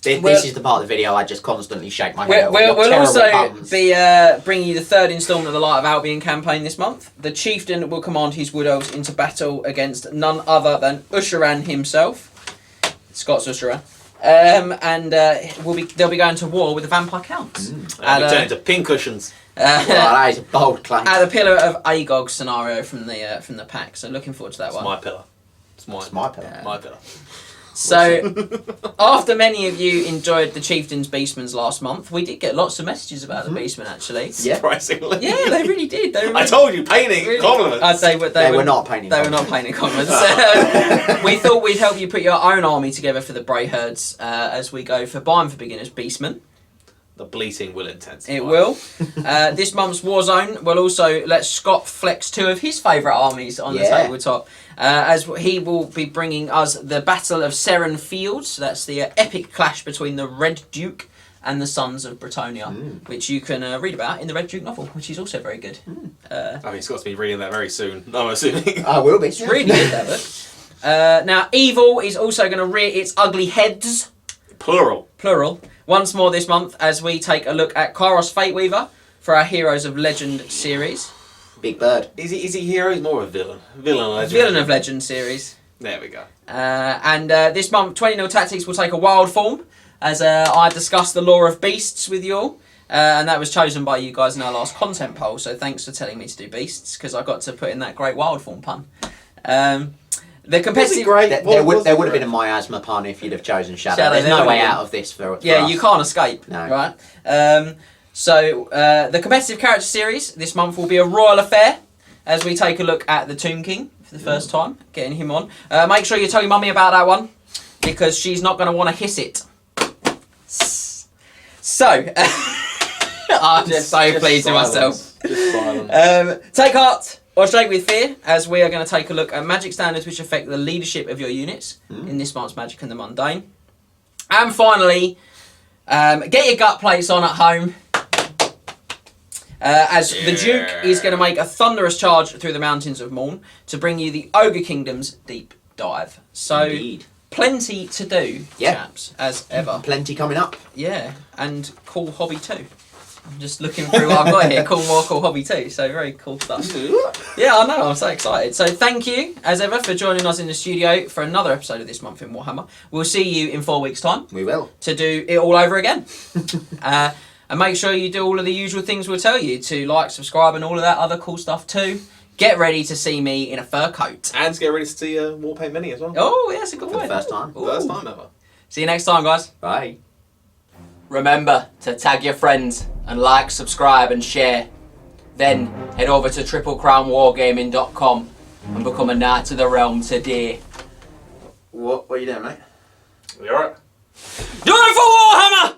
This is the part of the video I just constantly shake my head. We'll also be bringing you the 3rd instalment of the Light of Albion campaign this month. The Chieftain will command his Wood Elves into battle against none other than Usharan himself, Scott's Usharan. They'll be going to war with the Vampire Counts. They'll be turned into pincushions. That is a bold claim. At the Pillar of Agog scenario from the pack, so looking forward to that one. It's my pillar. It's my pillar. My pillar. So, after many of you enjoyed the Chieftain's Beastmans last month, we did get lots of messages about the Beastmen, actually. Surprisingly. Yeah, they really did. I told you, painting compliments. I'd say they were not painting compliments. They were not painting compliments. We thought we'd help you put your own army together for the Bray Herds as we go for Bind for Beginners Beastmen. The bleating will intensify. It will. This month's Warzone will also let Scott flex 2 of his favourite armies on the tabletop. As he will be bringing us the Battle of Seren Fields. So that's the epic clash between the Red Duke and the Sons of Bretonia, which you can read about in the Red Duke novel, which is also very good. Scott's be reading that very soon, I'm assuming. I will be. It's really good, that book. Now, Evil is also going to rear its ugly heads. Plural. Once more this month as we take a look at Kairos Fateweaver for our Heroes of Legend series. Big bird. Is he hero? He's more of a villain. Villain of Legend series. There we go. And this month, 20-0 Tactics will take a wild form as I discussed the lore of beasts with you all. And that was chosen by you guys in our last content poll. So thanks for telling me to do beasts because I got to put in that great wild form pun. The competitive there would have been a miasma pun if you'd have chosen Shadow. There's no way out of this for us. You can't escape. No. Right. The competitive character series this month will be a royal affair as we take a look at the Tomb King for the first time, getting him on. Make sure you tell your mummy about that one because she's not going to want to hiss it. So I'm just so pleased with myself. Just silence. Take heart or shake with fear, as we are going to take a look at magic standards which affect the leadership of your units in this month's Magic and the Mundane. And finally, get your gut plates on at home. As the Duke is going to make a thunderous charge through the mountains of Morn to bring you the Ogre Kingdom's deep dive. So, Indeed. plenty to do, chaps, as ever. Plenty coming up. Yeah, and cool hobby too. I'm just looking through what I've got here. Cool hobby too. So very cool stuff. Yeah, I know. I'm so excited. So thank you, as ever, for joining us in the studio for another episode of This Month in Warhammer. We'll see you in 4 weeks' time. We will. To do it all over again. And make sure you do all of the usual things we'll tell you, to like, subscribe, and all of that other cool stuff too. Get ready to see me in a fur coat. And to get ready to see Warpaint Mini as well. Oh, yeah, that's a good For one. the first time. Ooh. First time ever. See you next time, guys. Bye. Remember to tag your friends and like, subscribe and share. Then head over to triplecrownwargaming.com and become a Knight of the Realm today. What are you doing, mate? You alright? Do it for Warhammer!